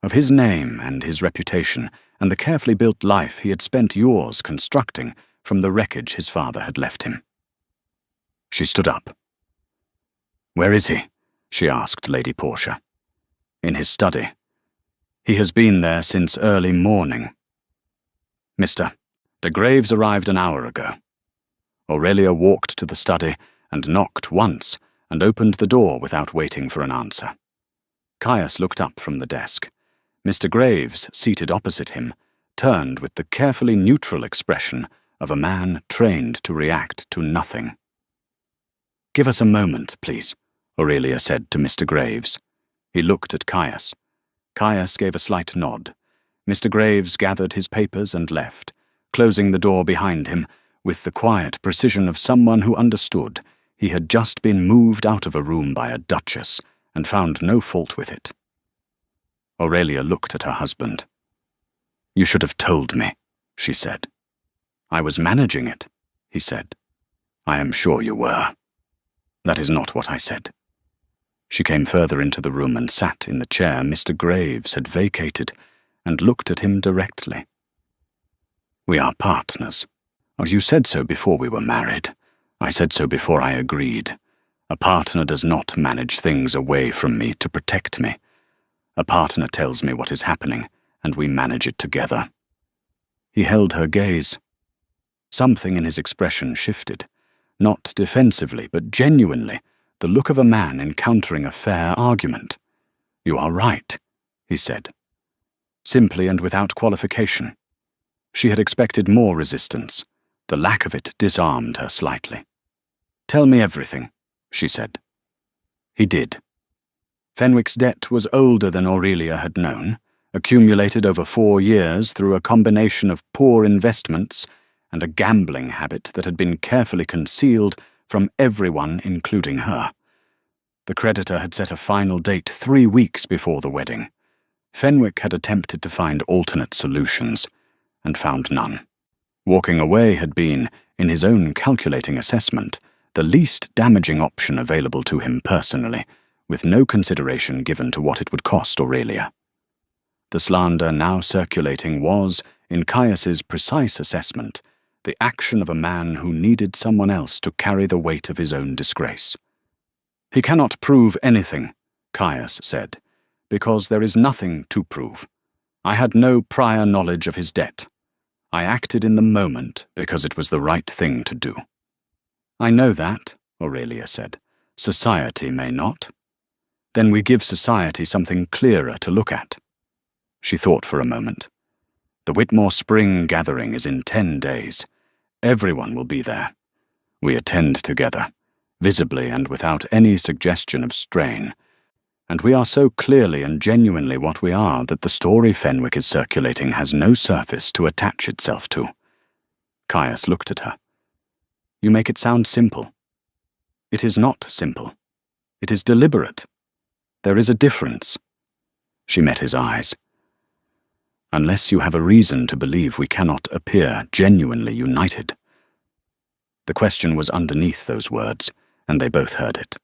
[SPEAKER 1] Of his name and his reputation, and the carefully built life he had spent years constructing from the wreckage his father had left him. She stood up. "Where is he?" she asked Lady Portia. "In his study. He has been there since early morning." "Mr. de Graves arrived an hour ago." Aurelia walked to the study and knocked once and opened the door without waiting for an answer. Caius looked up from the desk. Mr. Graves, seated opposite him, turned with the carefully neutral expression of a man trained to react to nothing. "Give us a moment, please," Aurelia said to Mr. Graves. He looked at Caius. Caius gave a slight nod. Mr. Graves gathered his papers and left, closing the door behind him with the quiet precision of someone who understood he had just been moved out of a room by a duchess and found no fault with it. Aurelia looked at her husband. "You should have told me," she said. "I was managing it," he said. "I am sure you were." "That is not what I said." She came further into the room and sat in the chair Mr. Graves had vacated and looked at him directly. "We are partners. You said so before we were married. I said so before I agreed. A partner does not manage things away from me to protect me. A partner tells me what is happening, and we manage it together." He held her gaze. Something in his expression shifted, not defensively, but genuinely, the look of a man encountering a fair argument. "You are right," he said, simply and without qualification. She had expected more resistance. The lack of it disarmed her slightly. "Tell me everything," she said. He did. Fenwick's debt was older than Aurelia had known, accumulated over 4 years through a combination of poor investments and a gambling habit that had been carefully concealed from everyone, including her. The creditor had set a final date 3 weeks before the wedding. Fenwick had attempted to find alternate solutions, and found none. Walking away had been, in his own calculating assessment, the least damaging option available to him personally, with no consideration given to what it would cost Aurelia. The slander now circulating was, in Caius's precise assessment, the action of a man who needed someone else to carry the weight of his own disgrace. "He cannot prove anything," Caius said, "because there is nothing to prove. I had no prior knowledge of his debt. I acted in the moment because it was the right thing to do." "I know that," Aurelia said. "Society may not. Then we give society something clearer to look at." She thought for a moment. "The Whitmore Spring gathering is in 10 days. Everyone will be there. We attend together, visibly and without any suggestion of strain. And we are so clearly and genuinely what we are that the story Fenwick is circulating has no surface to attach itself to." Caius looked at her. "You make it sound simple." "It is not simple. It is deliberate. There is a difference." She met his eyes. "Unless you have a reason to believe we cannot appear genuinely united." The question was underneath those words, and they both heard it.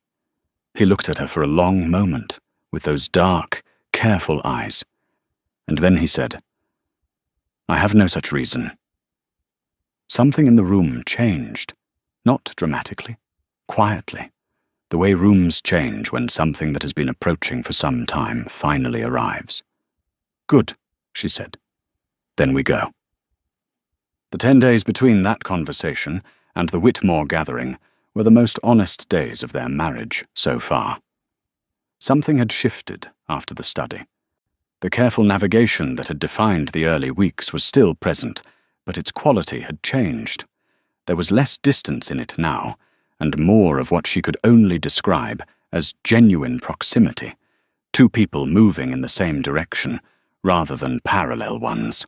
[SPEAKER 1] He looked at her for a long moment, with those dark, careful eyes, and then he said, "I have no such reason." Something in the room changed, not dramatically, quietly, the way rooms change when something that has been approaching for some time finally arrives. "Good," she said. "Then we go." The 10 days between that conversation and the Whitmore gathering were the most honest days of their marriage so far. Something had shifted after the study. The careful navigation that had defined the early weeks was still present, but its quality had changed. There was less distance in it now, and more of what she could only describe as genuine proximity, 2 people moving in the same direction, rather than parallel ones.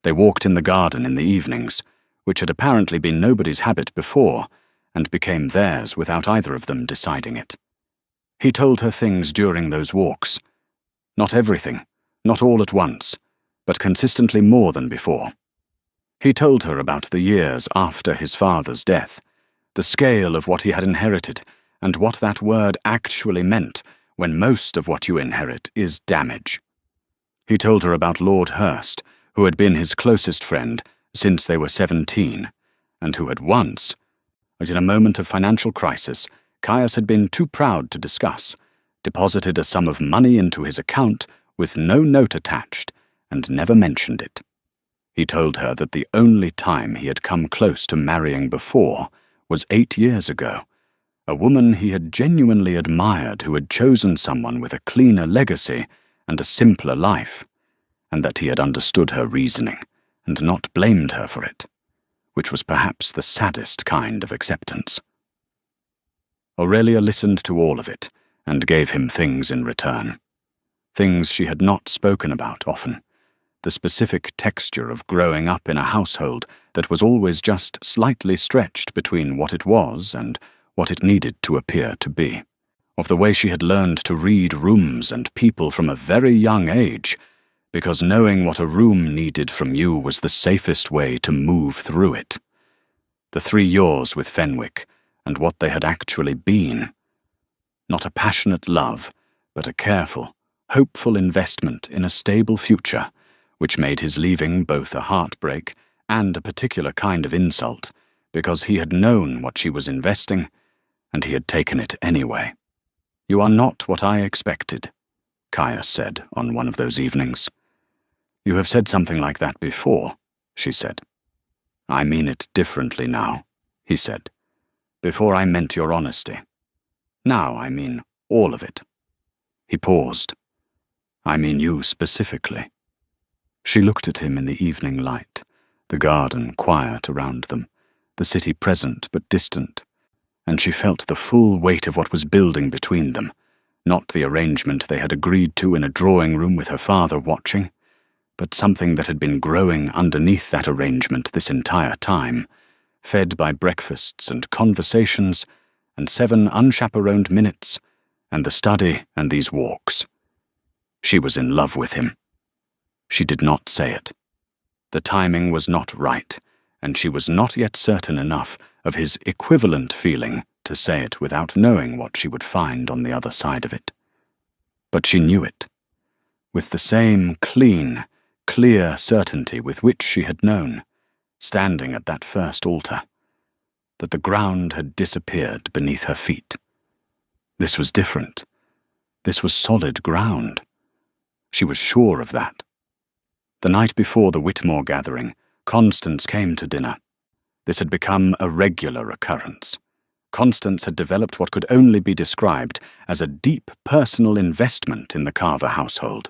[SPEAKER 1] They walked in the garden in the evenings, which had apparently been nobody's habit before, and became theirs without either of them deciding it. He told her things during those walks. Not everything, not all at once, but consistently more than before. He told her about the years after his father's death, the scale of what he had inherited, and what that word actually meant when most of what you inherit is damage. He told her about Lord Hurst, who had been his closest friend since they were 17, and who had once, but in a moment of financial crisis Caius had been too proud to discuss, deposited a sum of money into his account with no note attached, and never mentioned it. He told her that the only time he had come close to marrying before was 8 years ago, a woman he had genuinely admired who had chosen someone with a cleaner legacy and a simpler life, and that he had understood her reasoning and not blamed her for it, which was perhaps the saddest kind of acceptance. Aurelia listened to all of it and gave him things in return. Things she had not spoken about often. the specific texture of growing up in a household that was always just slightly stretched between what it was and what it needed to appear to be, of the way she had learned to read rooms and people from a very young age, because knowing what a room needed from you was the safest way to move through it. The 3 years with Fenwick, and what they had actually been. Not a passionate love, but a careful, hopeful investment in a stable future, which made his leaving both a heartbreak and a particular kind of insult, because he had known what she was investing, and he had taken it anyway. "You are not what I expected," Caius said on one of those evenings. "You have said something like that before," she said. "I mean it differently now," he said. "Before I meant your honesty. Now I mean all of it." He paused. "I mean you specifically." She looked at him in the evening light, the garden quiet around them, the city present but distant, and she felt the full weight of what was building between them, not the arrangement they had agreed to in a drawing room with her father watching, but something that had been growing underneath that arrangement this entire time, fed by breakfasts and conversations and 7 unchaperoned minutes, and the study and these walks. She was in love with him. She did not say it. The timing was not right, and she was not yet certain enough of his equivalent feeling to say it without knowing what she would find on the other side of it. But she knew it, with the same clean, clear certainty with which she had known, standing at that first altar, that the ground had disappeared beneath her feet. This was different. This was solid ground. She was sure of that. The night before the Whitmore gathering, Constance came to dinner. This had become a regular occurrence. Constance had developed what could only be described as a deep personal investment in the Carver household,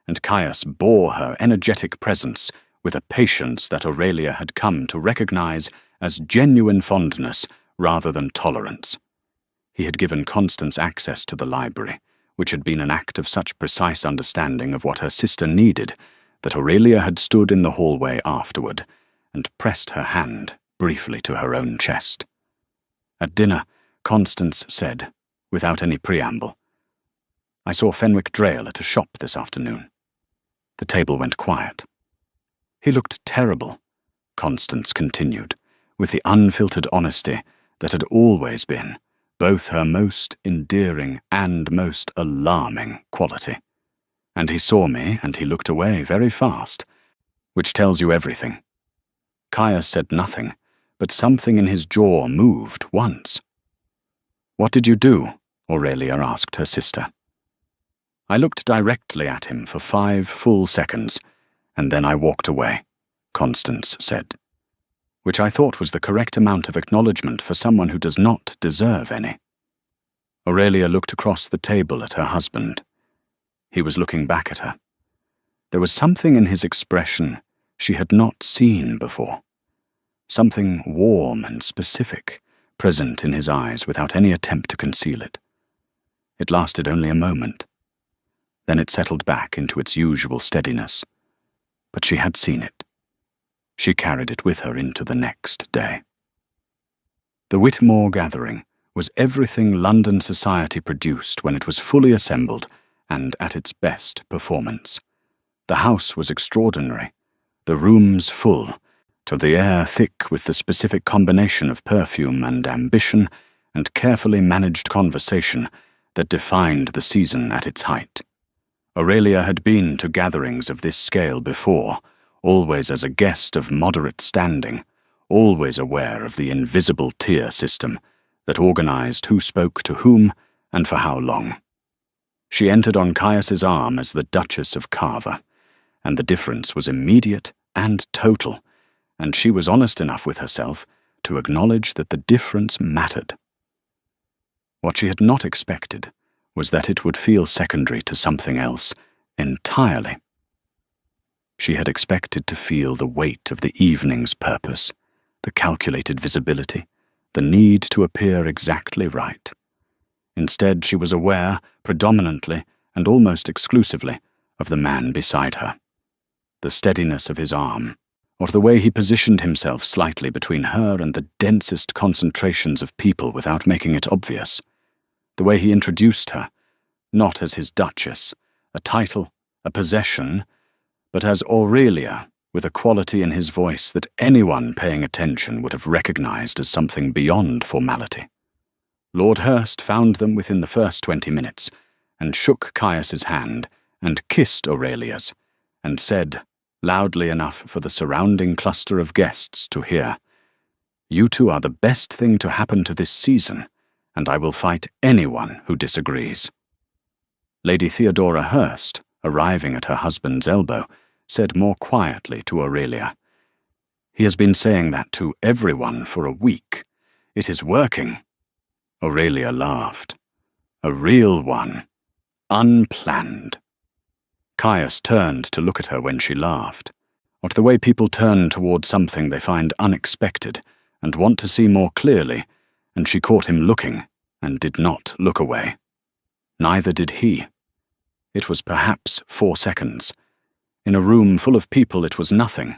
[SPEAKER 1] and Caius bore her energetic presence with a patience that Aurelia had come to recognize as genuine fondness rather than tolerance. He had given Constance access to the library, which had been an act of such precise understanding of what her sister needed that Aurelia had stood in the hallway afterward and pressed her hand briefly to her own chest. At dinner, Constance said, without any preamble, "I saw Fenwick Drayle at a shop this afternoon." The table went quiet. "He looked terrible," Constance continued, with the unfiltered honesty that had always been both her most endearing and most alarming quality. "And he saw me, and he looked away very fast, which tells you everything." Caius said nothing, but something in his jaw moved once. "What did you do?" Aurelia asked her sister. "I looked directly at him for 5 full seconds, and then I walked away," Constance said, which I thought was the correct amount of acknowledgement for someone who does not deserve any. Aurelia looked across the table at her husband. He was looking back at her. There was something in his expression she had not seen before, something warm and specific present in his eyes without any attempt to conceal it. It lasted only a moment. Then it settled back into its usual steadiness. But she had seen it. She carried it with her into the next day. The Whitmore gathering was everything London society produced when it was fully assembled and at its best performance. The house was extraordinary, the rooms full, to the air thick with the specific combination of perfume and ambition and carefully managed conversation that defined the season at its height. Aurelia had been to gatherings of this scale before, always as a guest of moderate standing, always aware of the invisible tier system that organized who spoke to whom and for how long. She entered on Caius's arm as the Duchess of Carver, and the difference was immediate and total, and she was honest enough with herself to acknowledge that the difference mattered. What she had not expected was that it would feel secondary to something else entirely. She had expected to feel the weight of the evening's purpose, the calculated visibility, the need to appear exactly right. Instead, she was aware, predominantly and almost exclusively, of the man beside her. the steadiness of his arm, or the way he positioned himself slightly between her and the densest concentrations of people without making it obvious. The way he introduced her, not as his Duchess, a title, a possession, but as Aurelia, with a quality in his voice that anyone paying attention would have recognized as something beyond formality. Lord Hurst found them within the first 20 minutes, and shook Caius's hand, and kissed Aurelia's, and said, loudly enough for the surrounding cluster of guests to hear, "You two are the best thing to happen to this season, and I will fight anyone who disagrees." Lady Theodora Hurst, arriving at her husband's elbow, said more quietly to Aurelia, "He has been saying that to everyone for a week. It is working." Aurelia laughed. "A real one. Unplanned." Caius turned to look at her when she laughed, or the way people turn toward something they find unexpected and want to see more clearly, and she caught him looking and did not look away. Neither did he. It was perhaps 4 seconds. In a room full of people it was nothing.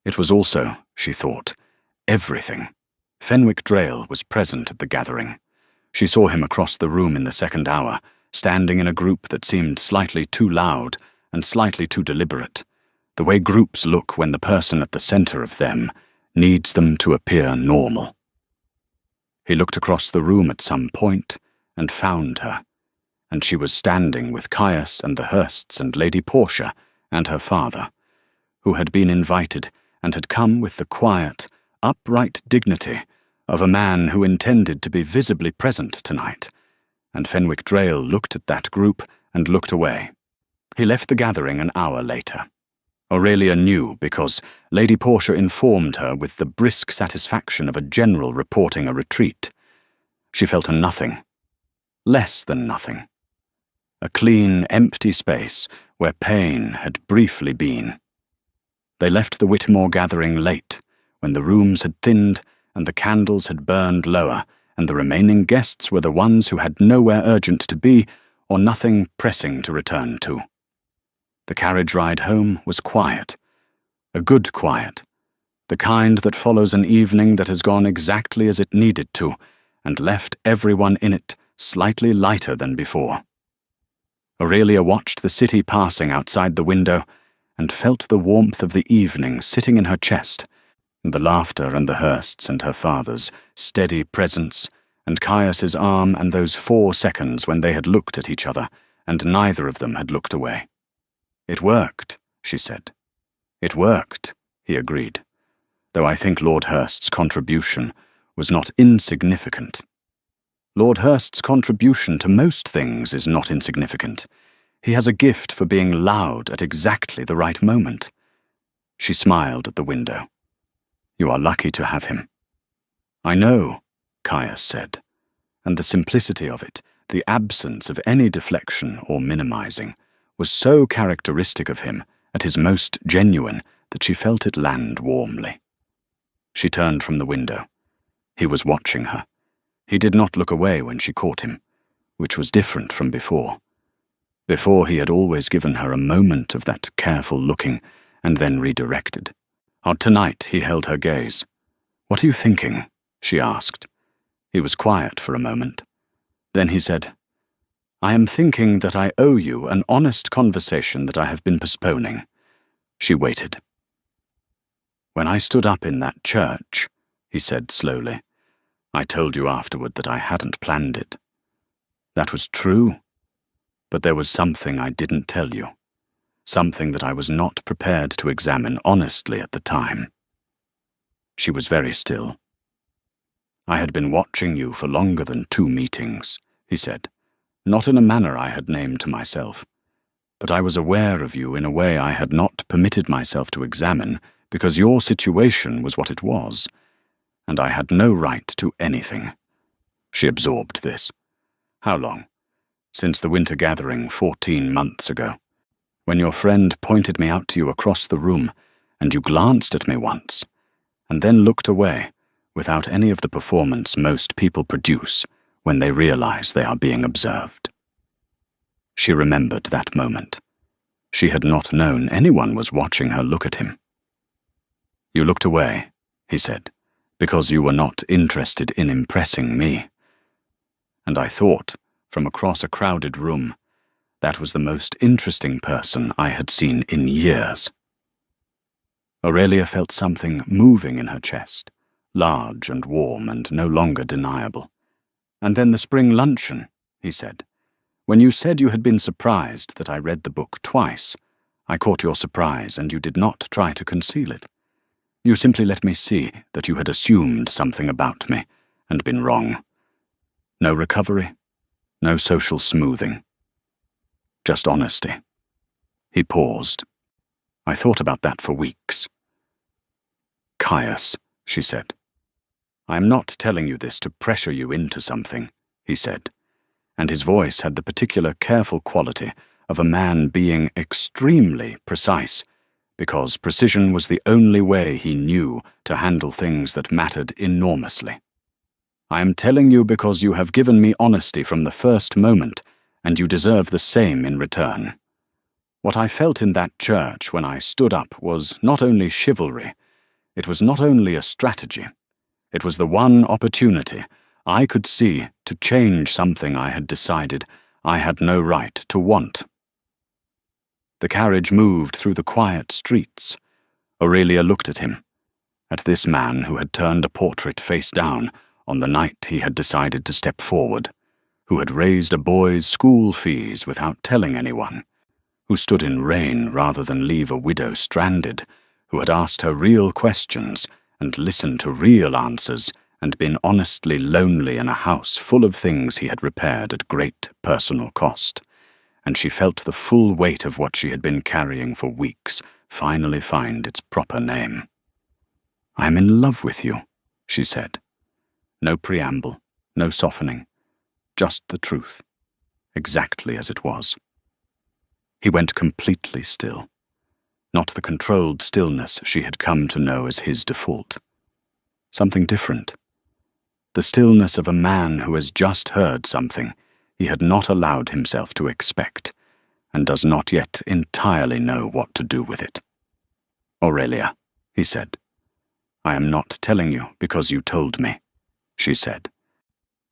[SPEAKER 1] It was also, she thought, everything. Fenwick Drayle was present at the gathering. She saw him across the room in the second hour, standing in a group that seemed slightly too loud and slightly too deliberate, the way groups look when the person at the center of them needs them to appear normal. He looked across the room at some point and found her, and she was standing with Caius and the Hursts and Lady Portia and her father, who had been invited and had come with the quiet, upright dignity of a man who intended to be visibly present tonight, and Fenwick Drayle looked at that group and looked away. He left the gathering an hour later. Aurelia knew because Lady Portia informed her with the brisk satisfaction of a general reporting a retreat. She felt a nothing, less than nothing. A clean, empty space where pain had briefly been. They left the Whitmore gathering late, when the rooms had thinned and the candles had burned lower, and the remaining guests were the ones who had nowhere urgent to be or nothing pressing to return to. The carriage ride home was quiet, a good quiet, the kind that follows an evening that has gone exactly as it needed to, and left everyone in it slightly lighter than before. Aurelia watched the city passing outside the window and felt the warmth of the evening sitting in her chest, and the laughter and the Hursts and her father's steady presence, and Caius's arm and those 4 seconds when they had looked at each other, and neither of them had looked away. "It worked," she said. "It worked," he agreed, though I think Lord Hurst's contribution was not insignificant. Lord Hurst's contribution to most things is not insignificant. He has a gift for being loud at exactly the right moment. She smiled at the window. "You are lucky to have him." "I know," Caius said, and the simplicity of it, the absence of any deflection or minimizing, was so characteristic of him, at his most genuine, that she felt it land warmly. She turned from the window. He was watching her. He did not look away when she caught him, which was different from before. Before he had always given her a moment of that careful looking, and then redirected. Tonight he held her gaze. "What are you thinking?" she asked. He was quiet for a moment. Then he said, "I am thinking that I owe you an honest conversation that I have been postponing." She waited. "When I stood up in that church," he said slowly, "I told you afterward that I hadn't planned it. That was true, but there was something I didn't tell you, something that I was not prepared to examine honestly at the time." She was very still. "I had been watching you for longer than 2 meetings," he said, not in a manner I had named to myself, but I was aware of you in a way I had not permitted myself to examine because your situation was what it was, and I had no right to anything. She absorbed this. "How long?" "Since the winter gathering 14 months ago, when your friend pointed me out to you across the room, and you glanced at me once, and then looked away, without any of the performance most people produce when they realize they are being observed." She remembered that moment. She had not known anyone was watching her look at him. "You looked away," he said, "because you were not interested in impressing me." And I thought, from across a crowded room, that was the most interesting person I had seen in years. Aurelia felt something moving in her chest, large and warm and no longer deniable. "And then the spring luncheon," he said. "When you said you had been surprised that I read the book twice, I caught your surprise and you did not try to conceal it. You simply let me see that you had assumed something about me and been wrong. No recovery, no social smoothing. Just honesty." He paused. I thought about that for weeks. "Caius," she said. "I am not telling you this to pressure you into something," he said, and his voice had the particular careful quality of a man being extremely precise, because precision was the only way he knew to handle things that mattered enormously. "I am telling you because you have given me honesty from the first moment, and you deserve the same in return. What I felt in that church when I stood up was not only chivalry, it was not only a strategy, it was the one opportunity I could see to change something I had decided I had no right to want." The carriage moved through the quiet streets. Aurelia looked at him, at this man who had turned a portrait face down on the night he had decided to step forward, who had raised a boy's school fees without telling anyone, who stood in rain rather than leave a widow stranded, who had asked her real questions and listened to real answers and been honestly lonely in a house full of things he had repaired at great personal cost. And she felt the full weight of what she had been carrying for weeks finally find its proper name. "I am in love with you," she said. No preamble, no softening, just the truth, exactly as it was. He went completely still, not the controlled stillness she had come to know as his default. Something different. The stillness of a man who has just heard something he had not allowed himself to expect, and does not yet entirely know what to do with it. "Aurelia," he said. "I am not telling you because you told me," she said.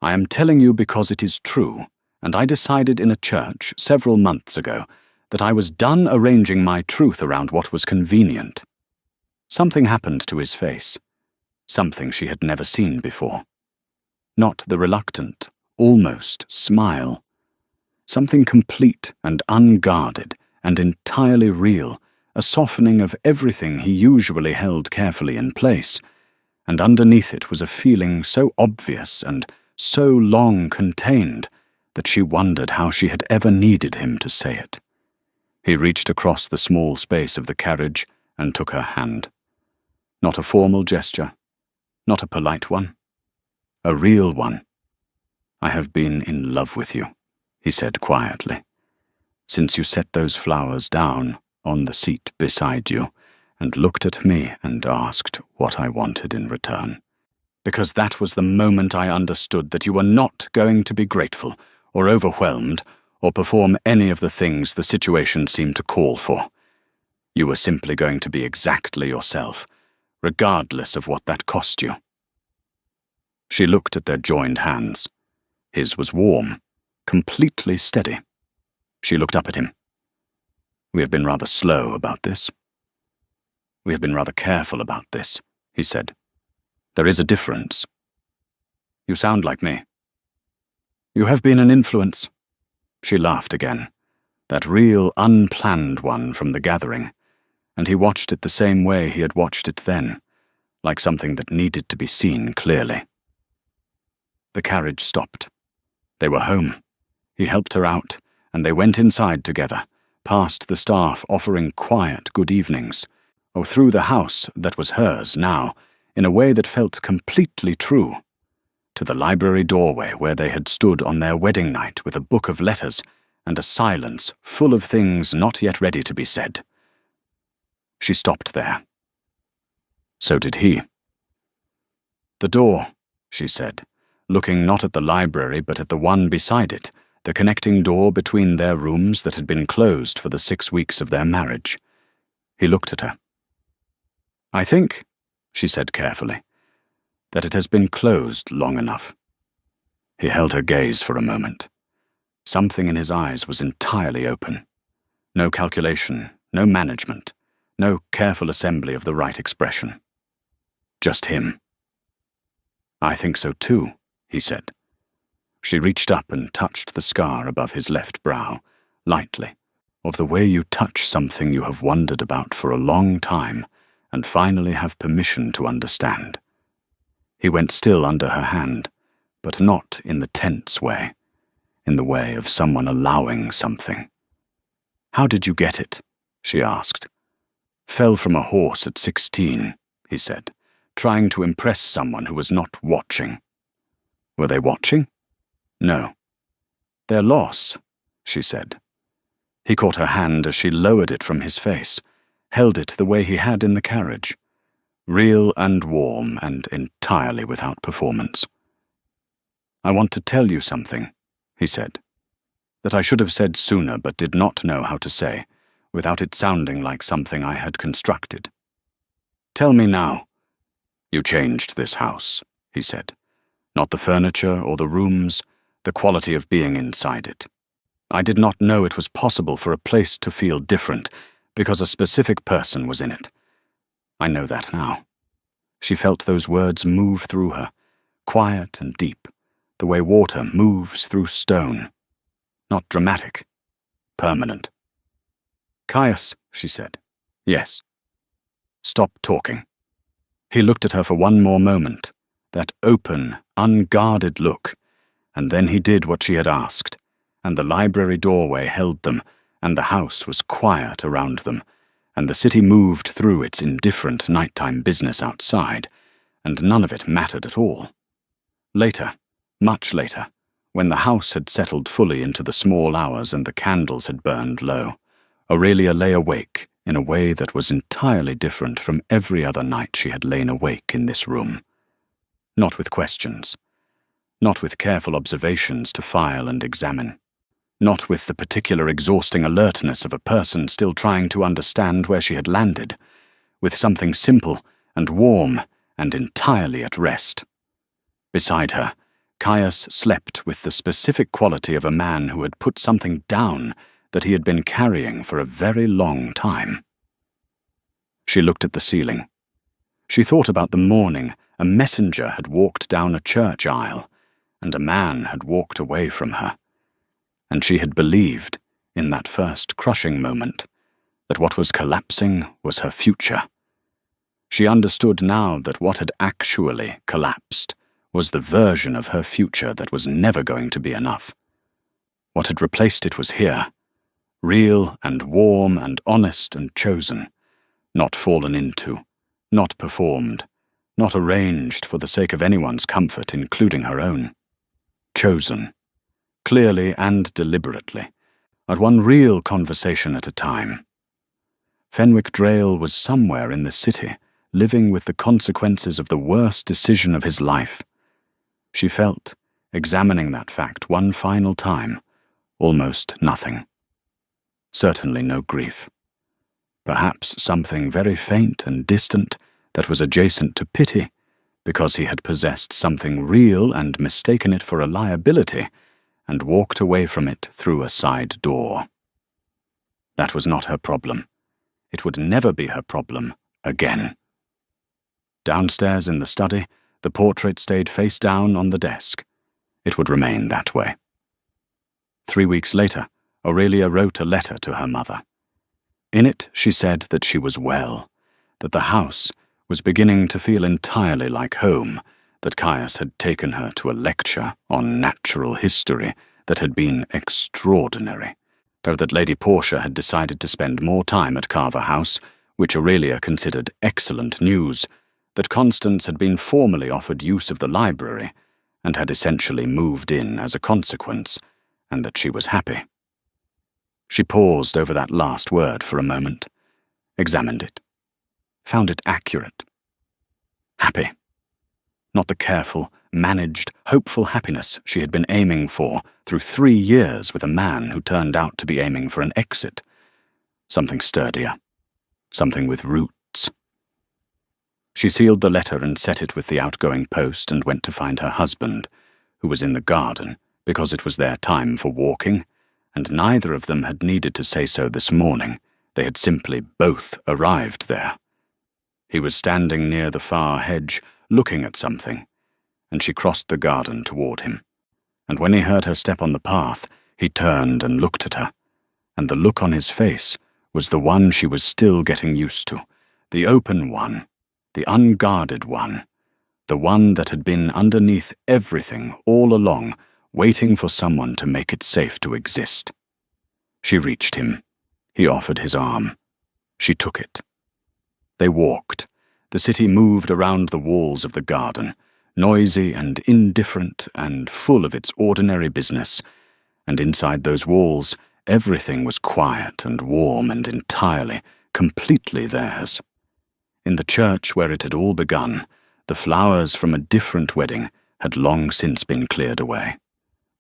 [SPEAKER 1] "I am telling you because it is true, and I decided in a church several months ago that I was done arranging my truth around what was convenient." Something happened to his face, something she had never seen before. Not the reluctant, almost smile. Something complete and unguarded and entirely real, a softening of everything he usually held carefully in place, and underneath it was a feeling so obvious and so long contained that she wondered how she had ever needed him to say it. He reached across the small space of the carriage and took her hand. Not a formal gesture, not a polite one, a real one. "I have been in love with you," he said quietly, "since you set those flowers down on the seat beside you and looked at me and asked what I wanted in return. Because that was the moment I understood that you were not going to be grateful or overwhelmed or perform any of the things the situation seemed to call for. You were simply going to be exactly yourself, regardless of what that cost you." She looked at their joined hands. His was warm, completely steady. She looked up at him. "We have been rather slow about this. We have been rather careful about this," he said. "There is a difference. You sound like me. You have been an influence." She laughed again, that real unplanned one from the gathering, and he watched it the same way he had watched it then, like something that needed to be seen clearly. The carriage stopped. They were home. He helped her out, and they went inside together, past the staff offering quiet good evenings, or through the house that was hers now, in a way that felt completely true, to the library doorway where they had stood on their wedding night with a book of letters and a silence full of things not yet ready to be said. She stopped there. So did he. "The door," she said, looking not at the library but at the one beside it, the connecting door between their rooms that had been closed for the 6 weeks of their marriage. He looked at her. "I think," she said carefully, "that it has been closed long enough." He held her gaze for a moment. Something in his eyes was entirely open. No calculation, no management, no careful assembly of the right expression. Just him. "I think so too," he said. She reached up and touched the scar above his left brow, lightly, of the way you touch something you have wondered about for a long time and finally have permission to understand. He went still under her hand, but not in the tense way, in the way of someone allowing something. "How did you get it?" she asked. "Fell from a horse at 16, he said, trying to impress someone who was not watching." "Were they watching?" "No." "Their loss," she said. He caught her hand as she lowered it from his face, held it the way he had in the carriage, real and warm and entirely without performance. "I want to tell you something," he said, "that I should have said sooner but did not know how to say, without it sounding like something I had constructed." "Tell me now." "You changed this house," he said. "Not the furniture or the rooms, the quality of being inside it. I did not know it was possible for a place to feel different because a specific person was in it. I know that now." She felt those words move through her, quiet and deep, the way water moves through stone. Not dramatic, permanent. "Caius," she said. "Yes." "Stop talking." He looked at her for one more moment, that open, unguarded look, and then he did what she had asked, and the library doorway held them, and the house was quiet around them, and the city moved through its indifferent nighttime business outside, and none of it mattered at all. Later, much later, when the house had settled fully into the small hours and the candles had burned low, Aurelia lay awake in a way that was entirely different from every other night she had lain awake in this room. Not with questions, not with careful observations to file and examine, not with the particular exhausting alertness of a person still trying to understand where she had landed, with something simple and warm and entirely at rest. Beside her, Caius slept with the specific quality of a man who had put something down that he had been carrying for a very long time. She looked at the ceiling. She thought about the morning a messenger had walked down a church aisle, and a man had walked away from her. And she had believed, in that first crushing moment, that what was collapsing was her future. She understood now that what had actually collapsed was the version of her future that was never going to be enough. What had replaced it was here, real and warm and honest and chosen, not fallen into, not performed, not arranged for the sake of anyone's comfort, including her own. Chosen, clearly and deliberately, at one real conversation at a time. Fenwick Drayle was somewhere in the city, living with the consequences of the worst decision of his life. She felt, examining that fact one final time, almost nothing. Certainly no grief. Perhaps something very faint and distant that was adjacent to pity, because he had possessed something real and mistaken it for a liability, and walked away from it through a side door. That was not her problem. It would never be her problem again. Downstairs in the study, the portrait stayed face down on the desk. It would remain that way. 3 weeks later, Aurelia wrote a letter to her mother. In it, she said that she was well, that the house was beginning to feel entirely like home, that Caius had taken her to a lecture on natural history that had been extraordinary, though that Lady Portia had decided to spend more time at Carver House, which Aurelia considered excellent news, that Constance had been formally offered use of the library, and had essentially moved in as a consequence, and that she was happy. She paused over that last word for a moment, examined it, found it accurate. Happy. Not the careful, managed, hopeful happiness she had been aiming for through 3 years with a man who turned out to be aiming for an exit. Something sturdier. Something with roots. She sealed the letter and set it with the outgoing post and went to find her husband, who was in the garden, because it was their time for walking, and neither of them had needed to say so this morning. They had simply both arrived there. He was standing near the far hedge, looking at something, and she crossed the garden toward him. And when he heard her step on the path, he turned and looked at her, and the look on his face was the one she was still getting used to, the open one, the unguarded one, the one that had been underneath everything all along, waiting for someone to make it safe to exist. She reached him. He offered his arm. She took it. They walked. The city moved around the walls of the garden, noisy and indifferent and full of its ordinary business, and inside those walls everything was quiet and warm and entirely, completely theirs. In the church where it had all begun, the flowers from a different wedding had long since been cleared away.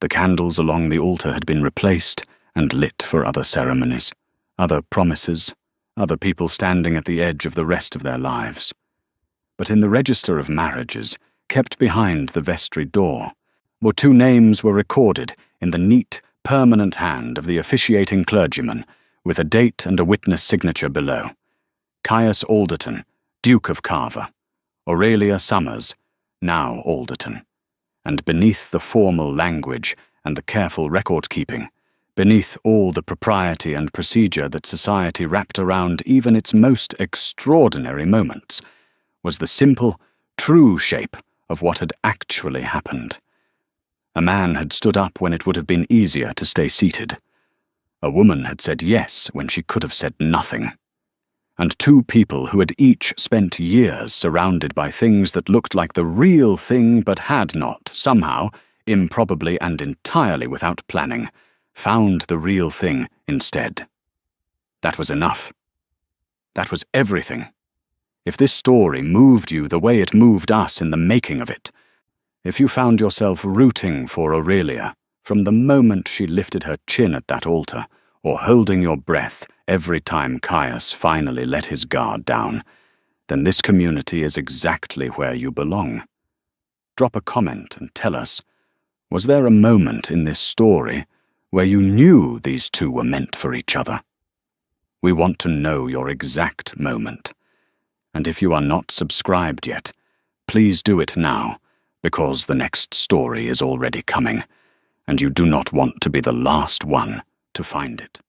[SPEAKER 1] The candles along the altar had been replaced and lit for other ceremonies, other promises, other people standing at the edge of the rest of their lives. But in the register of marriages, kept behind the vestry door, 2 names were recorded in the neat, permanent hand of the officiating clergyman, with a date and a witness signature below. Caius Alderton, Duke of Carver. Aurelia Summers, now Alderton. And beneath the formal language and the careful record-keeping, beneath all the propriety and procedure that society wrapped around even its most extraordinary moments, was the simple, true shape of what had actually happened. A man had stood up when it would have been easier to stay seated. A woman had said yes when she could have said nothing. And 2 people who had each spent years surrounded by things that looked like the real thing but had not, somehow, improbably and entirely without planning, found the real thing instead. That was enough. That was everything. If this story moved you the way it moved us in the making of it, if you found yourself rooting for Aurelia from the moment she lifted her chin at that altar, or holding your breath every time Caius finally let his guard down, then this community is exactly where you belong. Drop a comment and tell us, was there a moment in this story where you knew these 2 were meant for each other? We want to know your exact moment. And if you are not subscribed yet, please do it now, because the next story is already coming, and you do not want to be the last one to find it.